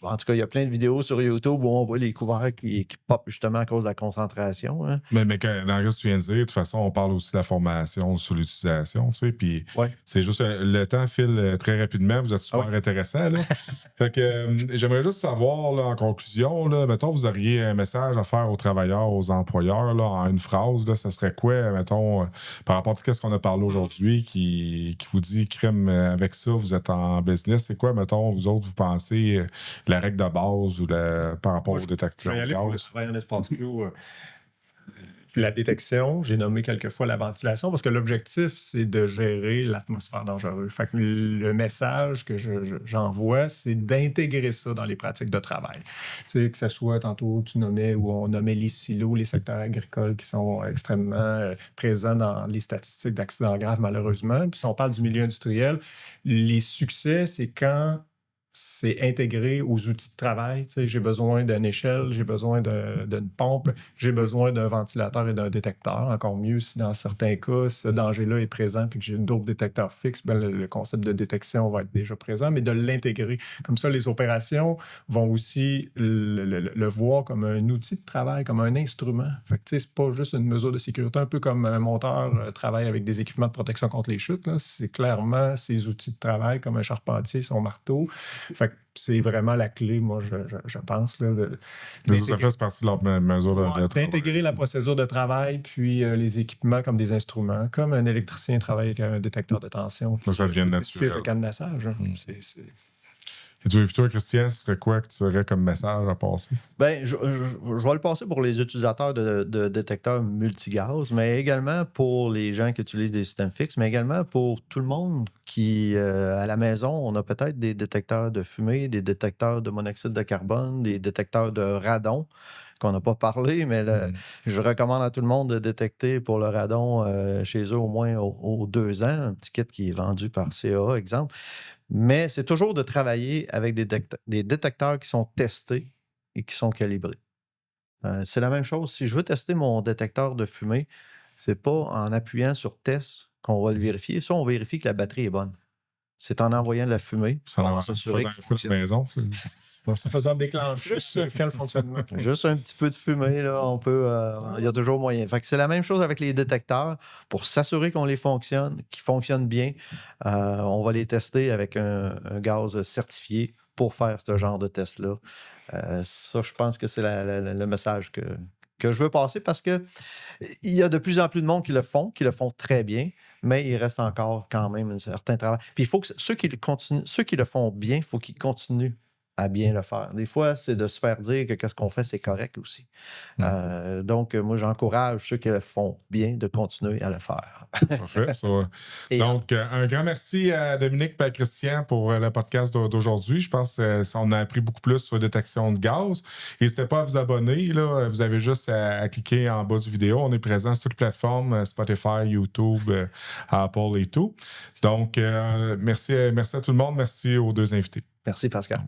en tout cas, il y a plein de vidéos sur YouTube où on voit les couvercles qui popent justement à cause de la concentration. Hein. Mais dans ce que tu viens de dire, de toute façon, on parle aussi de la formation sur l'utilisation, tu sais, puis c'est juste le temps file très rapidement, vous êtes super intéressant, là. Fait que j'aimerais juste savoir, là, en conclusion, là, mettons, vous auriez un message à faire aux travailleurs, aux employeurs, là, en une phrase, là, ça serait quoi, mettons, par rapport à ce qu'on a parlé aujourd'hui, qui vous dit, crème, avec ça, vous êtes en business, c'est quoi, mettons, vous autres, vous pensez... la règle de base ou par rapport aux détecteurs. Je vais y aller pour le travail en espace clos. La détection, j'ai nommé quelquefois la ventilation parce que l'objectif, c'est de gérer l'atmosphère dangereuse. Fait que le message que j'envoie, c'est d'intégrer ça dans les pratiques de travail. Tu sais, que ce soit, tantôt, tu nommais, où on nommait les silos, les secteurs agricoles qui sont extrêmement présents dans les statistiques d'accidents graves, malheureusement. Puis si on parle du milieu industriel, les succès, c'est quand c'est intégré aux outils de travail. Tu sais, j'ai besoin d'une échelle, j'ai besoin d'une pompe, j'ai besoin d'un ventilateur et d'un détecteur. Encore mieux si dans certains cas, ce danger-là est présent puis que j'ai d'autres détecteurs fixes, le concept de détection va être déjà présent, mais de l'intégrer. Comme ça, les opérations vont aussi le voir comme un outil de travail, comme un instrument. Fait que, tu sais, c'est pas juste une mesure de sécurité, un peu comme un monteur travaille avec des équipements de protection contre les chutes. Là. C'est clairement ses outils de travail, comme un charpentier, son marteau. Fait que c'est vraiment la clé, moi, je pense. Là, ça fait partie de leur mesure de travail. D'intégrer la procédure de travail, puis les équipements comme des instruments, comme un électricien travaille avec un détecteur de tension. Ça devient naturel. Le cadenassage. Et toi, Christian, ce serait quoi que tu aurais comme message à passer? Bien, je vais le passer pour les utilisateurs de détecteurs multigaz, mais également pour les gens qui utilisent des systèmes fixes, mais également pour tout le monde qui, à la maison, on a peut-être des détecteurs de fumée, des détecteurs de monoxyde de carbone, des détecteurs de radon qu'on n'a pas parlé, mais je recommande à tout le monde de détecter pour le radon chez eux au moins aux 2 ans, un petit kit qui est vendu par CAA, exemple. Mais c'est toujours de travailler avec des détecteurs qui sont testés et qui sont calibrés. C'est la même chose. Si je veux tester mon détecteur de fumée, c'est pas en appuyant sur test qu'on va le vérifier. Ça, on vérifie que la batterie est bonne. C'est en envoyant de la fumée. Ça va s'assurer que ça maison. Ça faisant déclencher le fonctionnement. Juste un petit peu de fumée, là, on peut. Il y a toujours moyen. Fait que c'est la même chose avec les détecteurs. Pour s'assurer qu'ils fonctionnent bien, on va les tester avec un gaz certifié pour faire ce genre de test-là. Ça, je pense que c'est le message que je veux passer parce que il y a de plus en plus de monde qui le font très bien, mais il reste encore quand même un certain travail. Puis il faut que ceux qui le font bien, il faut qu'ils continuent à bien le faire. Des fois, c'est de se faire dire que qu'est-ce qu'on fait, c'est correct aussi. Donc, moi, j'encourage ceux qui le font bien de continuer à le faire. Parfait, ça va. Et Donc, un grand merci à Dominique et à Christian pour le podcast d'aujourd'hui. Je pense qu'on a appris beaucoup plus sur la détection de gaz. N'hésitez pas à vous abonner. Là. Vous avez juste à cliquer en bas du vidéo. On est présent sur toutes les plateformes, Spotify, YouTube, Apple et tout. Donc, merci à tout le monde. Merci aux deux invités. merci, Pascal.